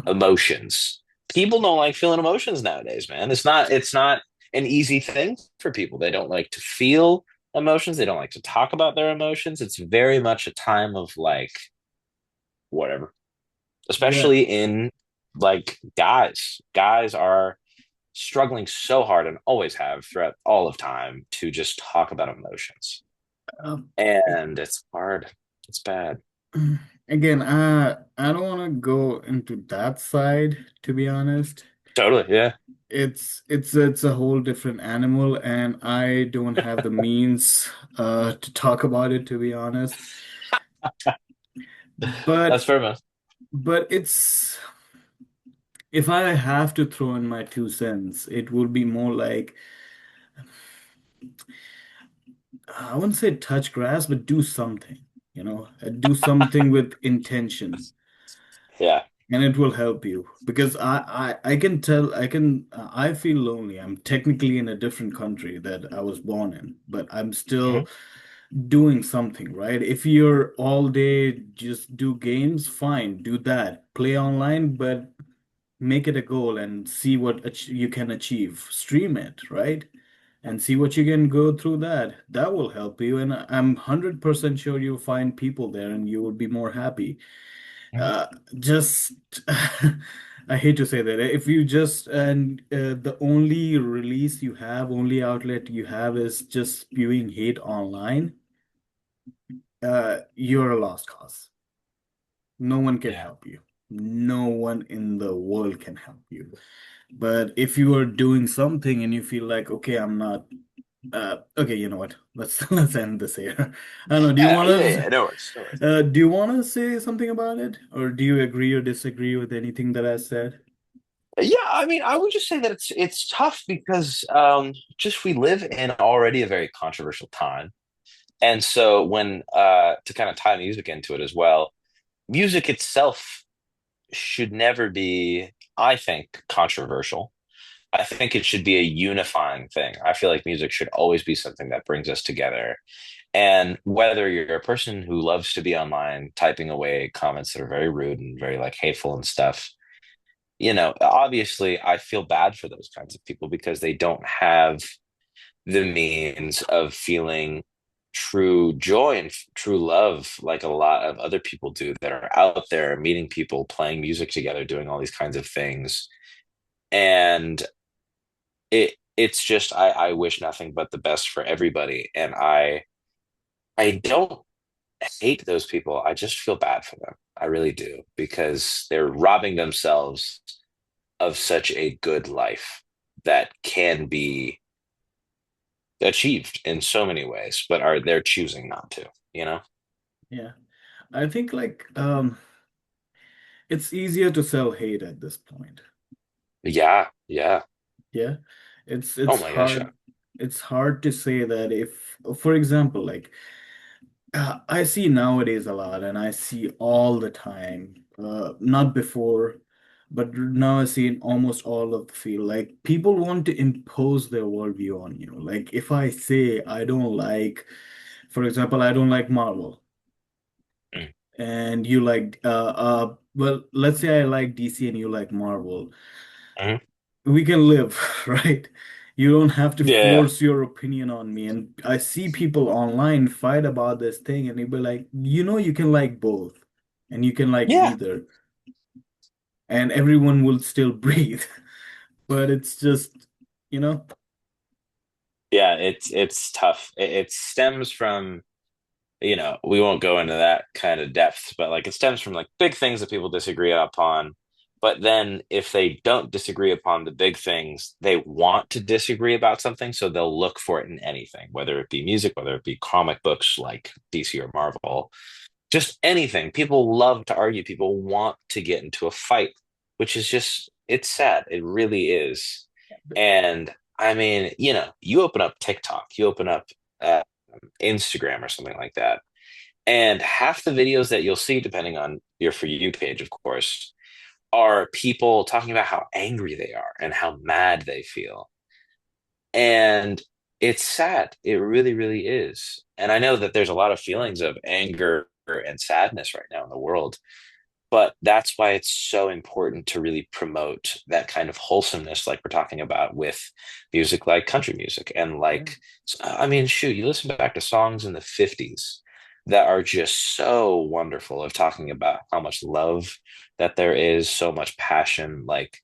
emotions. People don't like feeling emotions nowadays, man. It's not an easy thing for people. They don't like to feel emotions. They don't like to talk about their emotions. It's very much a time of like whatever, Yeah. especially in like guys. Guys are struggling so hard and always have throughout all of time to just talk about emotions. Um, And it's hard. It's bad. Again, I don't want to go into that side, to be honest. Totally. Yeah. It's a whole different animal, and I don't have the means to talk about it, to be honest. That's But fair, man. but it's if I have to throw in my 2 cents, it would be more like I wouldn't say touch grass, but do something, do something with intention. Yeah. And it will help you because I can tell I feel lonely. I'm technically in a different country that I was born in, but I'm Hmm. still doing something, right? If you're all day just do games, fine, do that. Play online, but make it a goal and see what you can achieve. Stream it, right? And see what you can go through that. That will help you, and I'm 100% sure you'll find people there and you will be more happy. Hmm. Uh, just, I hate to say that. If you just, and the only release you have, only outlet you have is just spewing hate online, you're a lost cause. No one can Yeah. help you. No one in the world can help you. But if you are doing something and you feel like, okay, I'm not, okay, you know what? Let's let's end this here. I don't know. Yeah. Yeah. Yeah. No worries. No worries. Do you want to say something about it, or do you agree or disagree with anything that I said? Yeah, I mean, I would just say that it's tough because just we live in already a very controversial time. And so when to kind of tie music into it as well, music itself should never be, I think, controversial. I think it should be a unifying thing. I feel like music should always be something that brings us together. And whether you're a person who loves to be online typing away comments that are very rude and very like hateful and stuff, obviously I feel bad for those kinds of people because they don't have the means of feeling true joy and true love like a lot of other people do that are out there meeting people, playing music together, doing all these kinds of things. And it's just I wish nothing but the best for everybody. And I don't hate those people. I just feel bad for them. I really do because they're robbing themselves of such a good life that can be achieved in so many ways, but are they're choosing not to, you know? Yeah, I think like it's easier to sell hate at this point. Yeah, yeah. Yeah, Oh it's my gosh, yeah. hard. It's hard to say that if, for example, like I see nowadays a lot, and I see all the time. Not before, but now I see in almost all of the field. Like people want to impose their worldview on you. Like if I say I don't like, for example, I don't like Marvel, Mm, and you like, well, let's say I like DC and you like Marvel. mhm. We can live, right? You don't have to Yeah. force your opinion on me. And I see people online fight about this thing, and they be like, you can like both, and you can like Yeah. neither, and everyone will still breathe. But it's just, you know, Yeah, it's tough. It stems from, we won't go into that kind of depth, but like it stems from like big things that people disagree upon. But then if they don't disagree upon the big things, they want to disagree about something, so they'll look for it in anything, whether it be music, whether it be comic books like DC or Marvel, just anything. People love to argue. People want to get into a fight, which is just, it's sad. It really is. And I mean, you open up TikTok, you open up Instagram or something like that, and half the videos that you'll see, depending on your For You page, of course, are people talking about how angry they are and how mad they feel. And it's sad. It really, really is. And I know that there's a lot of feelings of anger and sadness right now in the world, but that's why it's so important to really promote that kind of wholesomeness, like we're talking about with music like country music. And yeah. like, I mean, shoot, you listen back to songs in the 50s that are just so wonderful of talking about how much love that there is, so much passion. Like,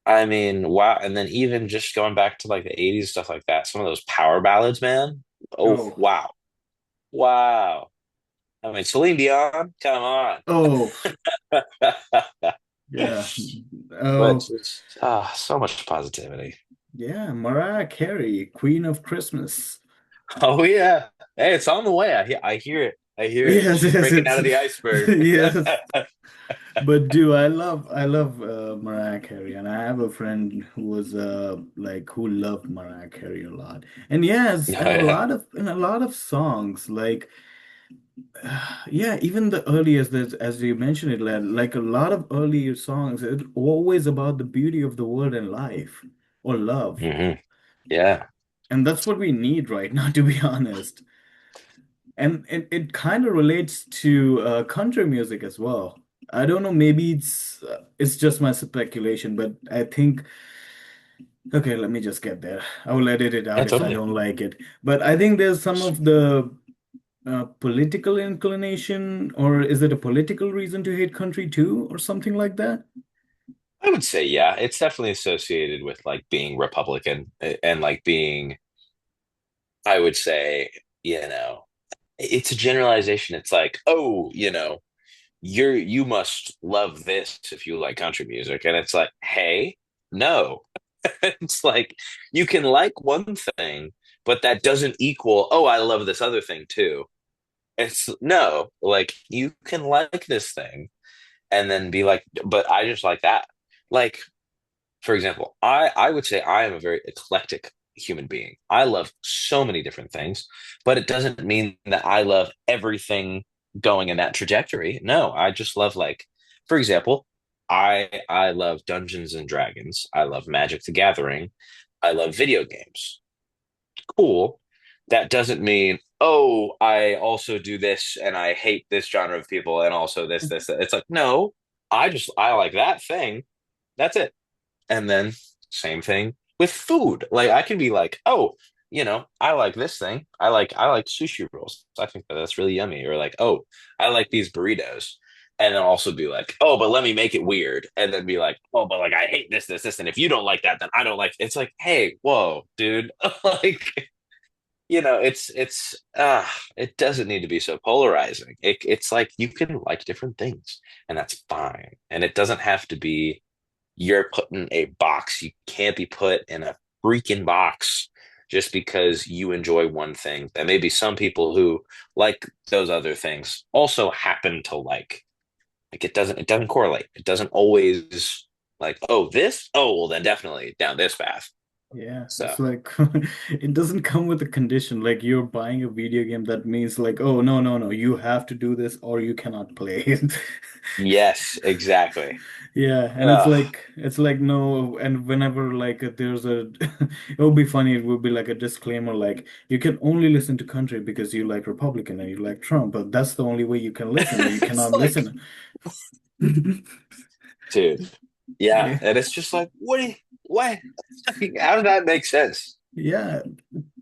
I mean, wow. And then even just going back to like the 80s, stuff like that, some of those power ballads, man. Oh, Oh, wow. Wow. I mean, Celine Dion, come on. oh, yeah. But Oh, just so much positivity. yeah. Mariah Carey, Queen of Christmas. Oh yeah. Hey, it's on the way. I hear it. I hear it. Yes, She's yes, breaking out it's of the iceberg. yes. But dude, I love Mariah Carey, and I have a friend who was who loved Mariah Carey a lot. And yes, Oh yeah. in a lot of songs, like yeah, even the earliest, as you mentioned it, like a lot of earlier songs, it's always about the beauty of the world and life or love. Yeah. And that's what we need right now, to be honest. And it kind of relates to country music as well. I don't know, maybe it's just my speculation, but I think okay, let me just get there. I will edit it Yeah, out if I totally. don't like it. But I think there's some of the political inclination, or is it a political reason to hate country too, or something like that? I would say, yeah, it's definitely associated with like being Republican and like being, I would say, you know, it's a generalization. It's like, oh, you must love this if you like country music. And it's like, hey, no. It's like you can like one thing, but that doesn't equal, oh, I love this other thing too. It's no, like you can like this thing and then be like, but I just like that. Like, for example, I would say I am a very eclectic human being. I love so many different things, but it doesn't mean that I love everything going in that trajectory. No, I just love like, for example, I love Dungeons and Dragons. I love Magic the Gathering. I love video games. Cool. That doesn't mean, oh, I also do this and I hate this genre of people and also this, that. It's like, no, I like that thing. That's it. And then same thing with food. Like I can be like, oh, I like this thing. I like sushi rolls. I think that that's really yummy. Or like, oh, I like these burritos. And then also be like, oh, but let me make it weird. And then be like, oh, but like I hate this. And if you don't like that, then I don't like it's like, hey, whoa, dude. Like, it doesn't need to be so polarizing. It's like you can like different things, and that's fine. And it doesn't have to be you're put in a box. You can't be put in a freaking box just because you enjoy one thing. There may be some people who like those other things also happen to like it doesn't correlate. It doesn't always like, oh, this? Oh, well then definitely down this path. Yeah, So it's like it doesn't come with a condition. Like you're buying a video game that means like, oh no, no, no, you have to do this or you cannot play it. yes, exactly. Yeah, and Ugh. it's like no, and whenever like there's a it would be funny, it would be like a disclaimer like you can only listen to country because you like Republican and you like Trump, but that's the only way you can listen, or you It's cannot like, listen. dude. Yeah, Yeah, and it's just like, what? How does that make sense? yeah,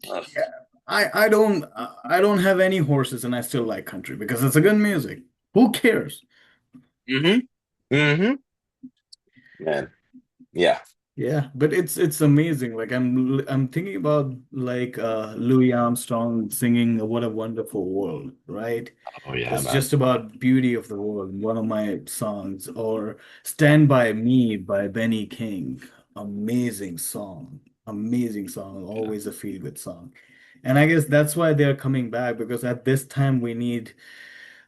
Ugh. yeah. I don't have any horses and I still like country because it's a good music. Who cares? Mm-hmm. Mm-hmm. Man, yeah. Yeah, but it's amazing. Like I'm thinking about like Louis Armstrong singing "What a Wonderful World," right? Oh yeah, It's man. just about beauty of the world, one of my songs, or "Stand by Me" by Benny King. Amazing song. Amazing song. Yeah. Always a feel-good song. And I guess that's why they're coming back because at this time we need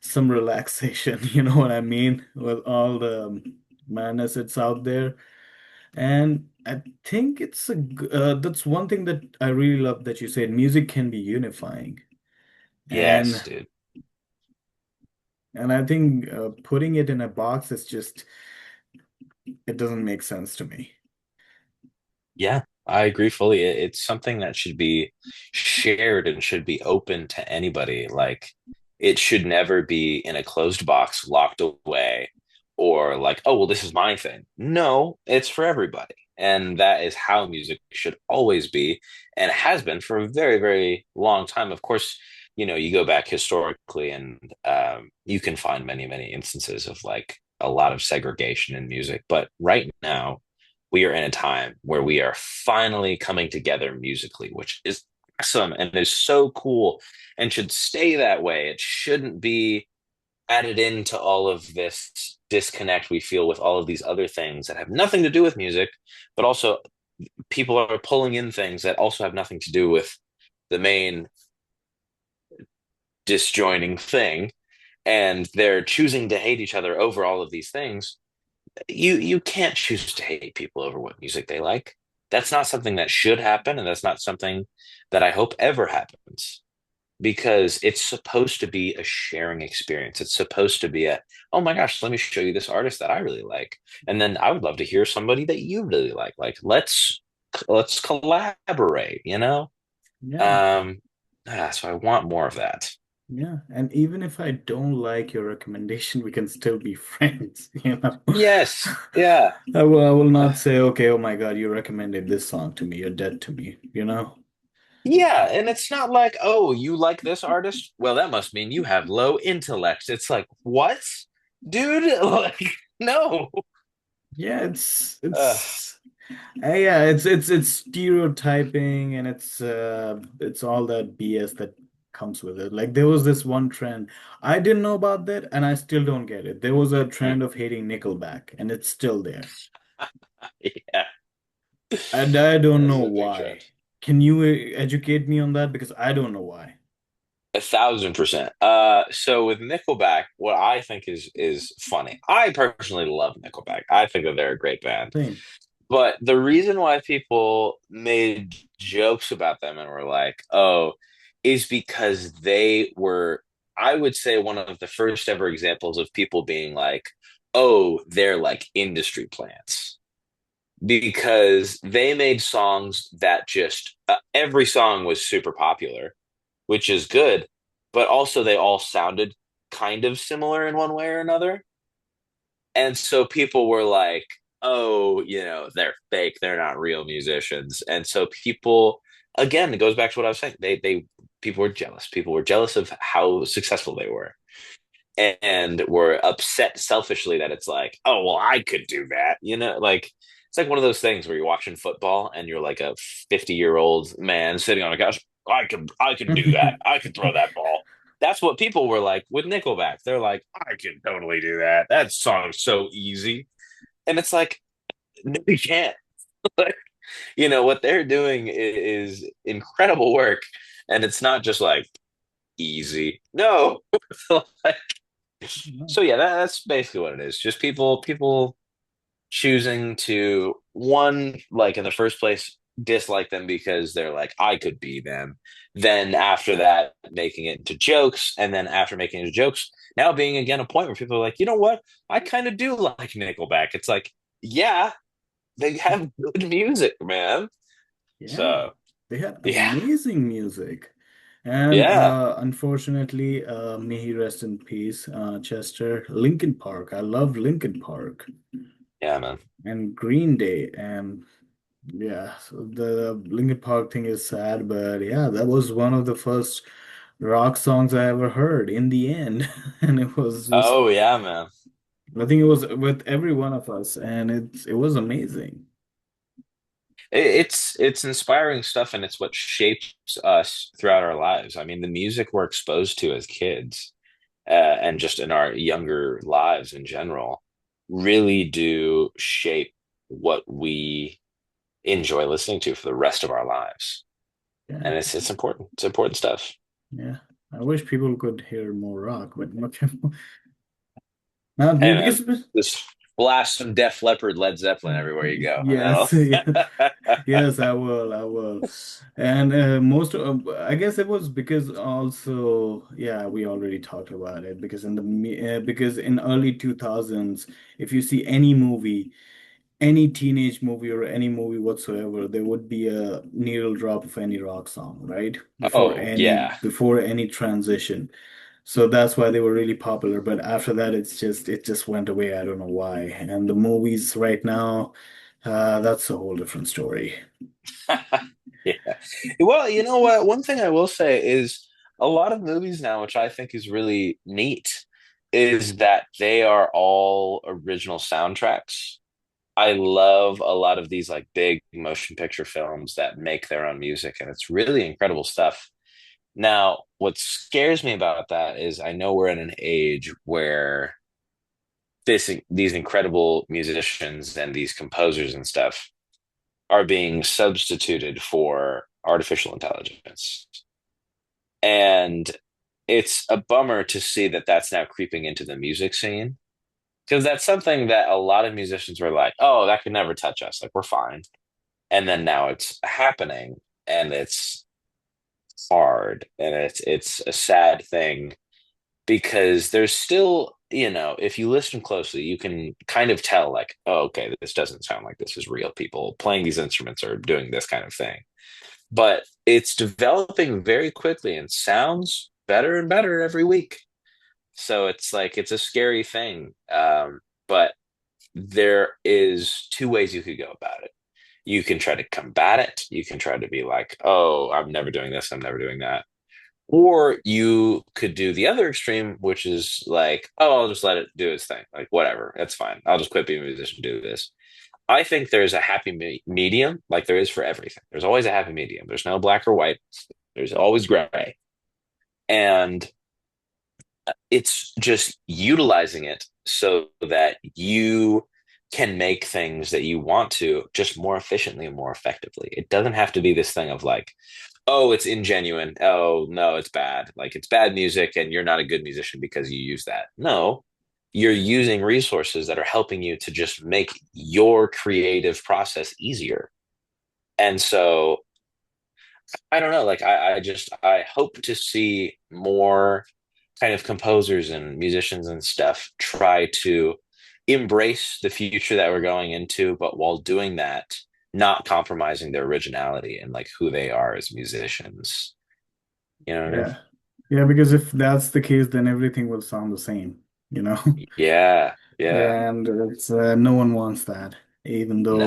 some relaxation, you know what I mean? With all the madness that's out there. And I think that's one thing that I really love that you said music can be unifying. Yes, And dude. and I think putting it in a box is just it doesn't make sense to me. Yeah, I agree fully. It's something that should be shared and should be open to anybody. Like, it should never be in a closed box, locked away, or like, oh, well, this is my thing. No, it's for everybody. And that is how music should always be and has been for a very, very long time. Of course, you go back historically and you can find many, many instances of like a lot of segregation in music. But right now, we are in a time where we are finally coming together musically, which is awesome and is so cool and should stay that way. It shouldn't be added into all of this disconnect we feel with all of these other things that have nothing to do with music, but also people are pulling in things that also have nothing to do with the main disjoining thing. And they're choosing to hate each other over all of these things. You can't choose to hate people over what music they like. That's not something that should happen, and that's not something that I hope ever happens because it's supposed to be a sharing experience. It's supposed to be a, oh my gosh, let me show you this artist that I really like. And then I would love to hear somebody that you really like. Like let's collaborate, you know? Yeah. Um so I want more of that. Yeah. And even if I don't like your recommendation, we can still be friends, you know? Yes. Yeah. I will not say, okay, oh my God, you recommended this song to me. You're dead to me, you know? Yeah, and it's not like, oh, you like this artist? Well, that must mean you have low intellect. It's like, what? Dude, like, no. Yeah, Uh, it's stereotyping and it's all that BS that comes with it. Like there was this one trend. I didn't know about that and I still don't get it. There was a trend of hating Nickelback and it's still there. yeah, And I don't this know is a big trend. why. Can you educate me on that? Because I don't know why. 1,000%. So with Nickelback, what I think is funny. I personally love Nickelback. I think that they're a great band. Same. But the reason why people made jokes about them and were like, oh, is because they were, I would say, one of the first ever examples of people being like, oh, they're like industry plants. Because they made songs that just, every song was super popular, which is good, but also they all sounded kind of similar in one way or another. And so people were like, oh, they're fake, they're not real musicians. And so people, again, it goes back to what I was saying. They people were jealous. People were jealous of how successful they were and were upset selfishly that it's like, oh, well, I could do that. Like it's like one of those things where you're watching football and you're like a 50-year-old man sitting on a couch. I could do that. I could throw that ball. That's what people were like with Nickelback. They're like, I can totally do that. That song's so easy. And it's like, no, you can't. Like, what they're doing is incredible work. And it's not just like easy. No. Like, so yeah, that's basically what it is. Just people choosing to one, like in the first place, dislike them because they're like, I could be them. Then after that, making it into jokes, and then after making it into jokes, now being again a point where people are like, you know what? I kind of do like Nickelback. It's like, yeah, they have good music, man. Yeah, So they had yeah, amazing music. And yeah. unfortunately, may he rest in peace, Chester. Linkin Park. I love Linkin Park. Yeah, man. and Green Day. And yeah, so the Linkin Park thing is sad, but yeah, that was one of the first rock songs I ever heard in the end. And it was just, Oh yeah, man. I think it was with every one of us, and it was amazing. It's inspiring stuff, and it's what shapes us throughout our lives. I mean, the music we're exposed to as kids, and just in our younger lives in general, really do shape what we enjoy listening to for the rest of our lives. Yeah, And it's important. It's important stuff. yeah. I wish people could hear more rock, but not people. Now, Hey man, because just blast some Def Leppard, Led Zeppelin everywhere you go. yes, yeah. Yes, I will. I will. And most of, I guess it was because also, yeah, we already talked about it because because in early 2000s, if you see any movie, any teenage movie or any movie whatsoever, there would be a needle drop of any rock song, right? Oh yeah. Before any transition. So that's why they were really popular. But after that, it just went away. I don't know why. And the movies right now, that's a whole different story. Yeah. Well, you know what? One thing I will say is a lot of movies now, which I think is really neat, is that they are all original soundtracks. I love a lot of these like big motion picture films that make their own music, and it's really incredible stuff. Now, what scares me about that is I know we're in an age where these incredible musicians and these composers and stuff are being substituted for artificial intelligence. And it's a bummer to see that that's now creeping into the music scene because that's something that a lot of musicians were like, oh, that could never touch us. Like, we're fine. And then now it's happening and it's hard and it's a sad thing because there's still, if you listen closely, you can kind of tell, like, oh, okay, this doesn't sound like this is real people playing these instruments or doing this kind of thing. But it's developing very quickly and sounds better and better every week. So it's like it's a scary thing. But there is two ways you could go about it. You can try to combat it. You can try to be like, oh, I'm never doing this. I'm never doing that. Or you could do the other extreme, which is like, oh, I'll just let it do its thing. Like, whatever, that's fine. I'll just quit being a musician, do this. I think there's a happy medium, like there is for everything. There's always a happy medium. There's no black or white. There's always gray. And it's just utilizing it so that you can make things that you want to just more efficiently and more effectively. It doesn't have to be this thing of like, oh, it's ingenuine. Oh, no, it's bad. Like it's bad music and you're not a good musician because you use that. No, you're using resources that are helping you to just make your creative process easier. And so I don't know, like I hope to see more kind of composers and musicians and stuff try to embrace the future that we're going into, but while doing that, not compromising their originality and like who they are as musicians. You know what I mean? Yeah. Yeah, because if that's the case, then everything will sound the same, you know? Yeah, yeah. And it's no one wants that, even though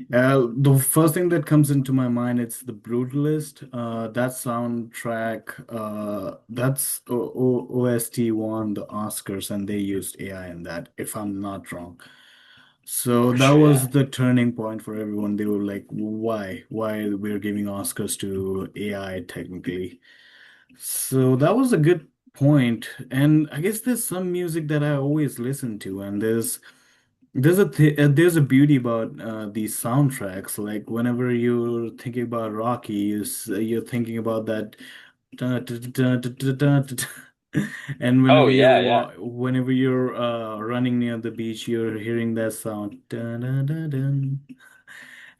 Nah. the first thing that comes into my mind it's The Brutalist. That soundtrack, that's OST won the Oscars, and they used AI in that, if I'm not wrong. So Oh that shit, yeah. was the turning point for everyone. They were like, "Why? Why we're giving Oscars to AI technically?" So that was a good point. And I guess there's some music that I always listen to, and there's a beauty about these soundtracks. Like whenever you're thinking about Rocky, you're thinking about that, dun, dun, dun, dun, dun, dun, dun, dun. And Oh yeah, yeah. whenever you're running near the beach, you're hearing that sound, dun, dun, dun, dun.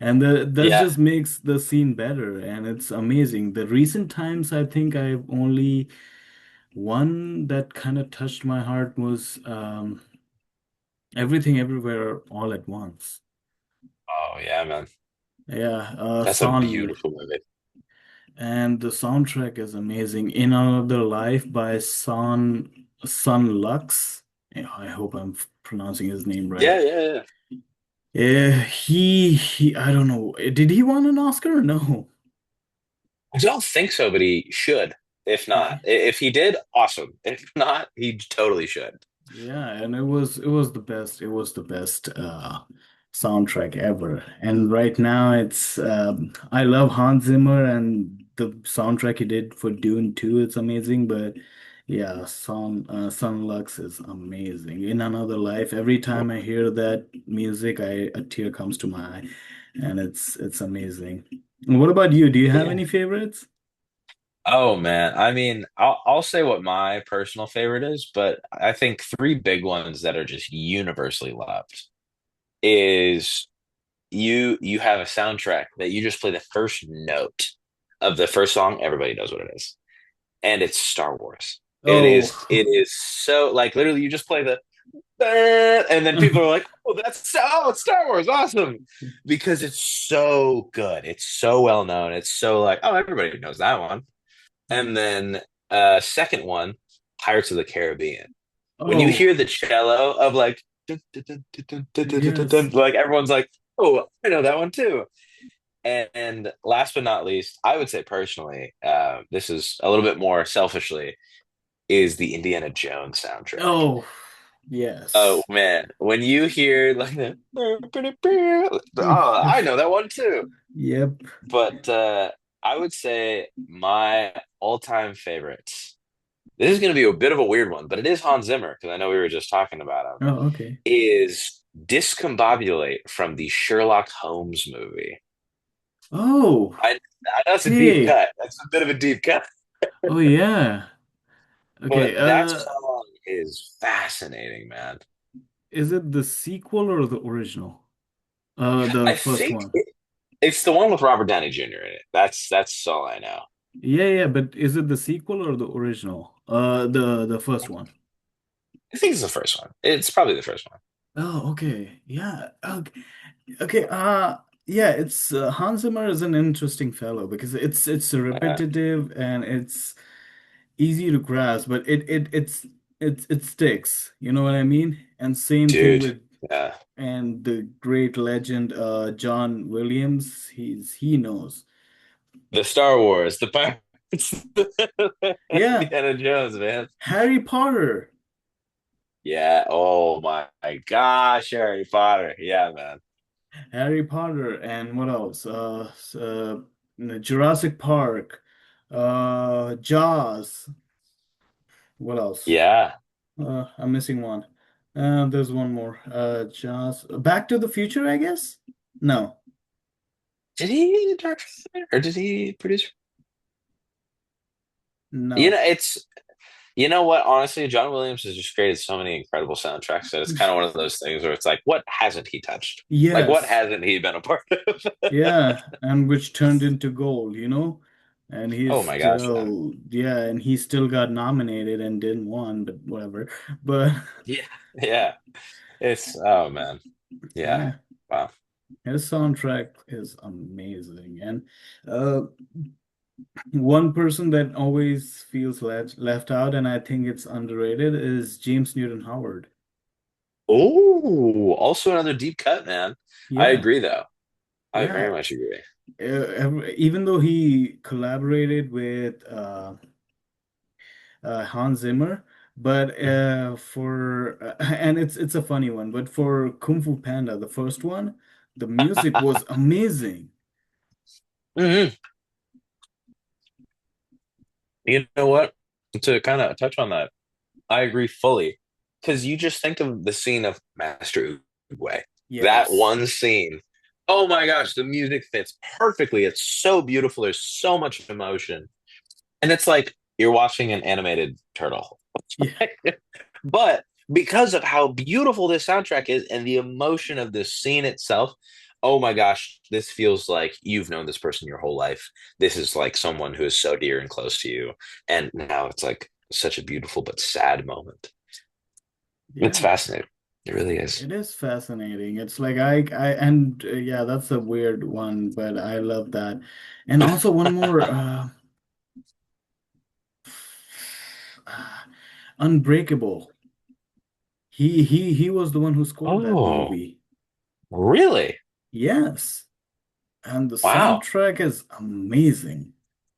And that Yeah. just makes the scene better, and it's amazing. The recent times, I think I've only one that kind of touched my heart was Everything Everywhere All at Once. Oh yeah, man. Yeah, That's a beautiful movie. and the soundtrack is amazing. In Another Life by Son Lux. Yeah, I hope I'm pronouncing his name right. Yeah, yeah, yeah. Yeah, I don't know. Did he won an Oscar or no? I don't think so, but he should. If not, if he did, awesome. If not, he totally should. Yeah, and it was the best. It was the best soundtrack ever. And right now it's I love Hans Zimmer and the soundtrack he did for Dune 2. It's amazing, but yeah, Son Lux is amazing. In Another Life, every time I hear that music, a tear comes to my eye, and it's amazing. And what about you? Do you have Yeah. any favorites? Oh man, I mean, I'll say what my personal favorite is, but I think three big ones that are just universally loved is you have a soundtrack that you just play the first note of the first song, everybody knows what it is. And it's Star Wars. Oh, It is so like literally you just play the and then people are like, "Oh, it's Star Wars, awesome!" Because it's so good. It's so well known. It's so like, oh, everybody knows that one. And then second one, Pirates of the Caribbean. When you oh, hear the cello of like dun, dun, dun, dun, dun, dun, dun, dun, dun, yes. dun, like everyone's like, "Oh, I know that one too." And last but not least, I would say personally, this is a little bit more selfishly, is the Indiana Jones soundtrack. Oh, Oh yes. man, when you hear like the oh, I know that one too. Yep. But I would say my all-time favorites. This is going to be a bit of a weird one, but it is Hans Zimmer because I know we were just talking about him. Oh, okay. Is Discombobulate from the Sherlock Holmes movie. Oh, I know it's a deep okay. cut. That's a bit of a deep cut, Oh, yeah. Okay. but that song is fascinating, man. Is it the sequel or the original? The I first think one. it's the one with Robert Downey Jr. in it. That's all I know. Yeah, yeah, but is it the sequel or the original? The first one. I think it's the first one. It's probably the first one. Oh, okay. Yeah. Okay. Okay. Yeah, it's Hans Zimmer is an interesting fellow because it's Yeah. repetitive and it's easy to grasp, but it sticks. You know what I mean? And same thing Dude. with Yeah. and the great legend John Williams. He knows. The Star Wars, the Pirates, Yeah, Indiana Jones, man. Harry Potter. Yeah. Oh my gosh, Harry Potter. Yeah, man. Harry Potter and what else? Jurassic Park. Jaws. What else? Yeah. I'm missing one. There's one more. Jaws. Back to the Future, I guess? No, Did he direct it or did he produce? You no. know, it's you know what? Honestly, John Williams has just created so many incredible soundtracks that it's kind of one of those things where it's like, what hasn't he touched? Like, what Yes. hasn't he been a part of? Yeah, and which turned into gold, you know? And Oh my gosh, man. yeah, and he still got nominated and didn't won, but whatever. But Yeah, yeah. It's oh man, yeah. yeah, Wow. his soundtrack is amazing. And uh, one person that always feels left out, and I think it's underrated, is James Newton Howard. Oh, also another deep cut, man. I Yeah, agree, though. I very yeah. much agree. Even though he collaborated with Hans Zimmer, but and it's a funny one, but for Kung Fu Panda, the first one, the music was amazing. Hmm. You know what? To kind of touch on that, I agree fully. Because you just think of the scene of Master Oogway. That Yes. one scene. Oh my gosh, the music fits perfectly. It's so beautiful. There's so much emotion. And it's like you're watching an animated turtle. Yeah. But because of how beautiful this soundtrack is and the emotion of this scene itself, oh my gosh, this feels like you've known this person your whole life. This is like someone who is so dear and close to you. And now it's like such a beautiful but sad moment. It's Yeah. fascinating. It really is. It is fascinating. It's like and yeah, that's a weird one, but I love that. And also one more, Unbreakable. He was the one who scored that Oh, movie. really? Yes. And the Wow. soundtrack is amazing.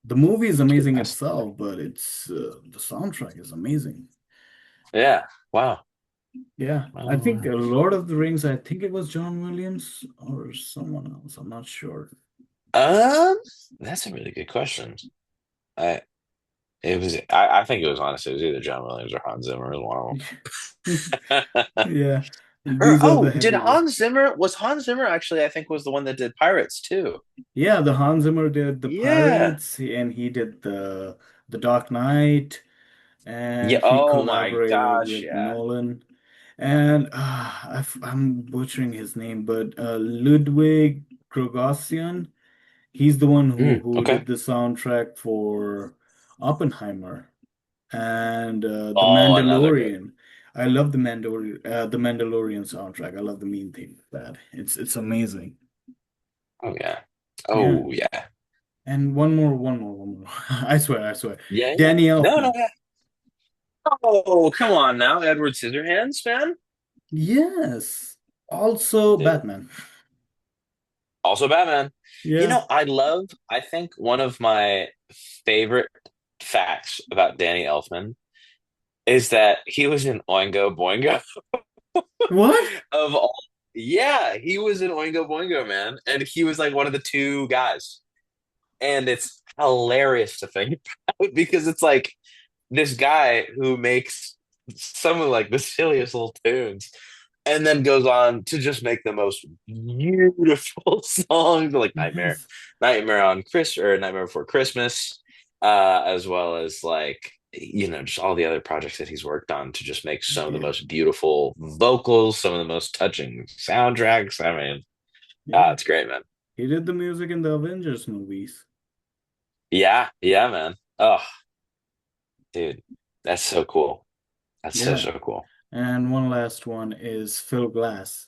The movie is Dude, amazing that's itself, but it's the soundtrack is amazing. yeah. Wow. Yeah, I think Oh, Lord of the Rings, I think it was John Williams or someone else. I'm not sure. um, that's a really good question. I I think it was honestly it was either John Williams or Hans Zimmer, it was one of them. Yeah, Or these are the oh, did heavyweight. Hans Zimmer actually I think was the one that did Pirates too. Yeah, the Hans Zimmer did the Yeah. Pirates, and he did the Dark Knight, Yeah. and he Oh my collaborated gosh, with yeah. Nolan. And I'm butchering his name, but Ludwig Gregosian, he's the one who Okay. did the soundtrack for Oppenheimer and The Oh, another good. Mandalorian. I love the Mandalorian soundtrack. I love the main theme of that. It's amazing. Oh yeah. Yeah. Oh yeah. And one more. I swear, I swear. Yeah, yeah. Danny No, no, Elfman. yeah. Oh, come on now, Edward Scissorhands, man. Yes. Also Dude. Batman. Also Batman. You Yeah. know, I think one of my favorite facts about Danny Elfman is that he was in Oingo Boingo What? of all. Yeah, he was in Oingo Boingo, man. And he was like one of the two guys. And it's hilarious to think about because it's like this guy who makes some of like the silliest little tunes and then goes on to just make the most beautiful songs like Yes. Nightmare on Chris or Nightmare Before Christmas, as well as like just all the other projects that he's worked on to just make some of the Yeah. most beautiful vocals, some of the most touching soundtracks. I mean, Yeah. it's great, man. He did the music in the Avengers movies. Yeah, yeah, man. Oh, dude, that's so cool. That's so Yeah. so cool. And one last one is Phil Glass.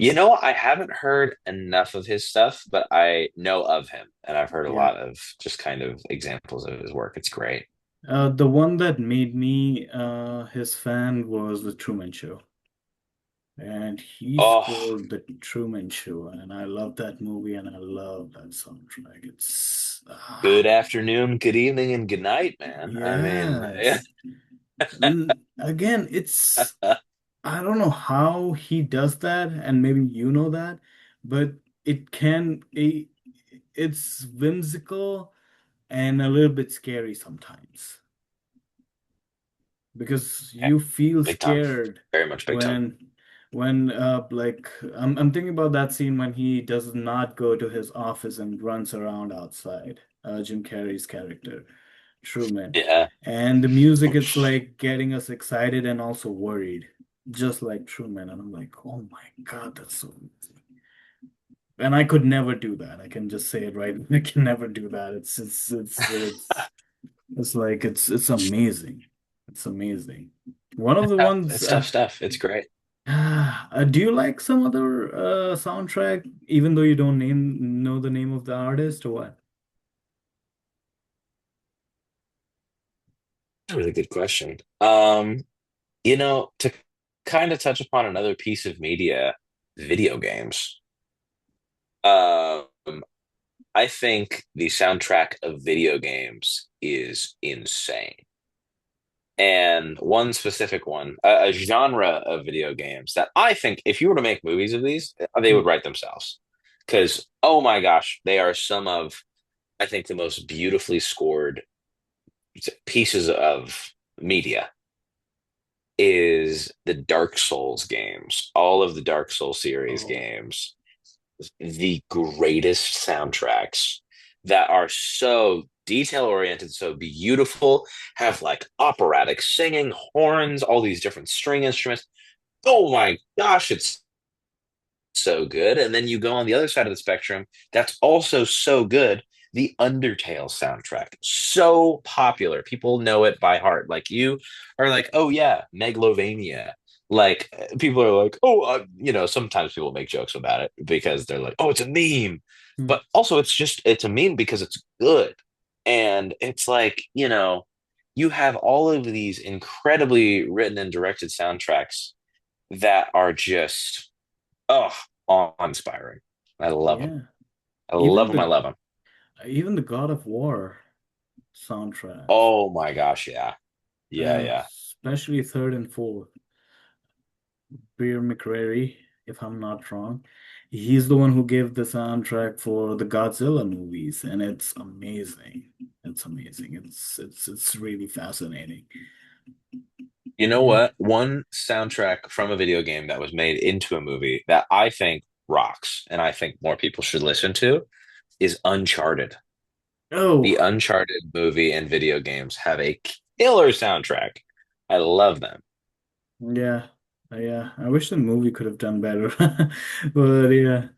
I haven't heard enough of his stuff, but I know of him, and I've heard a Yeah. lot of just kind of examples of his work. It's great. The one that made me his fan was The Truman Show. And he Oh, scored The Truman Show, and I love that movie and I love that soundtrack. It's good afternoon, good evening, and good night, man. I mean, yeah. yes. Again, it's I don't know how he does that, and maybe you know that, but it's whimsical and a little bit scary sometimes because Yeah, you feel big time. scared Very much big time. when like I'm thinking about that scene when he does not go to his office and runs around outside, Jim Carrey's character, Truman. Yeah. And the music, it's like getting us excited and also worried, just like Truman. And I'm like, oh my God, that's so amazing. And I could never do that. I can just say it right. I can never do that. It's like it's amazing. It's amazing. One of the Yeah, ones it's tough stuff. It's great. do you like some other soundtrack, even though you don't know the name of the artist or what? That's a really good question. To kind of touch upon another piece of media, video games. Um, I think the soundtrack of video games is insane. And one specific one, a genre of video games that I think if you were to make movies of these, they would Hmm. write themselves. Because, oh my gosh, they are some of, I think, the most beautifully scored pieces of media is the Dark Souls games, all of the Dark Souls series Oh, games, the greatest soundtracks that are so detail oriented, so beautiful, have like operatic singing, horns, all these different string instruments. Oh my gosh, it's so good. And then you go on the other side of the spectrum, that's also so good. The Undertale soundtrack, so popular. People know it by heart. Like you are like, oh yeah, Megalovania. Like people are like, oh, sometimes people make jokes about it because they're like, oh, it's a meme. hmm. But also it's a meme because it's good. And it's like, you have all of these incredibly written and directed soundtracks that are just oh awe-inspiring. I love them. Yeah. I love Even them. I the love them. even the God of War soundtracks, Oh my gosh, yeah. Yeah, yeah. especially third and fourth. Bear McCreary, if I'm not wrong. He's the one who gave the soundtrack for the Godzilla movies, and it's amazing. It's amazing. It's really fascinating. You know Yeah. what? One soundtrack from a video game that was made into a movie that I think rocks and I think more people should listen to is Uncharted. The Oh, Uncharted movie and video games have a killer soundtrack. I love them. yeah. Yeah. I wish the movie could have done better. But yeah.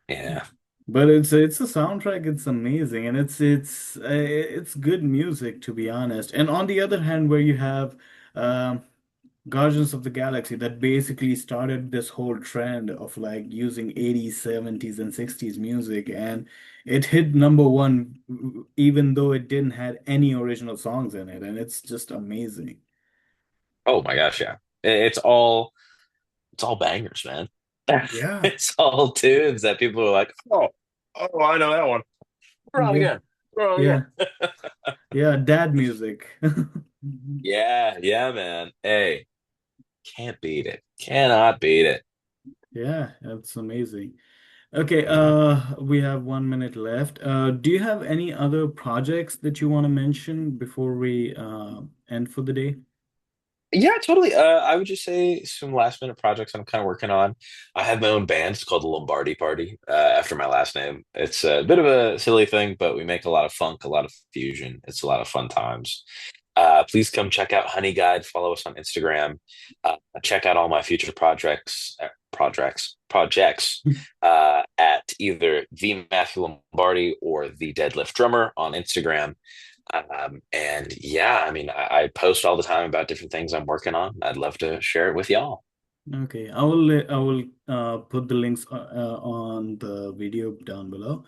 Yeah. But it's a soundtrack. It's amazing, and it's good music, to be honest. And on the other hand, where you have um, Guardians of the Galaxy that basically started this whole trend of like using 80s, 70s, and 60s music, and it hit number one, even though it didn't have any original songs in it, and it's just amazing. Oh my gosh, yeah. It's all bangers, man. Yeah, It's all tunes that people are like, oh, I know that one. Throw it on yeah, again. Throw it on yeah, again. yeah. Dad music. Yeah, yeah, man. Hey, can't beat it. Cannot beat it. Yeah, that's amazing. Okay, Mhm. we have 1 minute left. Do you have any other projects that you want to mention before we end for the day? Yeah, totally. I would just say some last minute projects I'm kind of working on. I have my own band. It's called the Lombardi Party, after my last name. It's a bit of a silly thing, but we make a lot of funk, a lot of fusion. It's a lot of fun times. Please come check out Honey Guide. Follow us on Instagram. Check out all my future projects at either the Matthew Lombardi or the Deadlift Drummer on Instagram. And yeah, I mean, I post all the time about different things I'm working on. I'd love to share it with y'all. Okay, I will put the links on the video down below.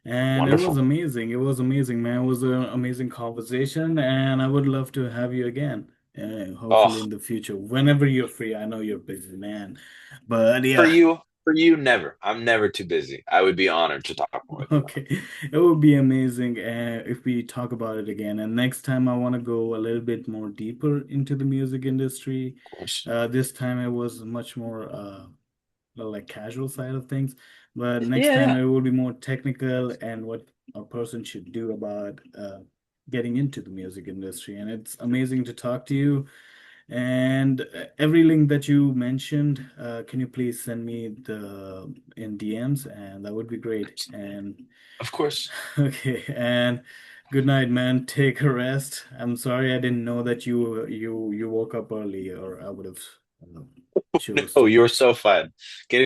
And it was Wonderful. amazing. It was amazing, man. It was an amazing conversation, and I would love to have you again. Hopefully Oh, in the future, whenever you're free. I know you're a busy man, but yeah. for you, never. I'm never too busy. I would be honored to talk more with you. Okay, it would be amazing if we talk about it again. And next time, I want to go a little bit more deeper into the music industry. Of course. This time, it was much more like casual side of things, but next Yeah, time yeah. it will be more technical and what a person should do about getting into the music industry. And it's amazing to talk to you. And every link that you mentioned, can you please send me the in DMs, and that would be great. And Of course. okay, and good night, man. Take a rest. I'm sorry I didn't know that you woke up early, or I would have chose No, to. you're so fun. Get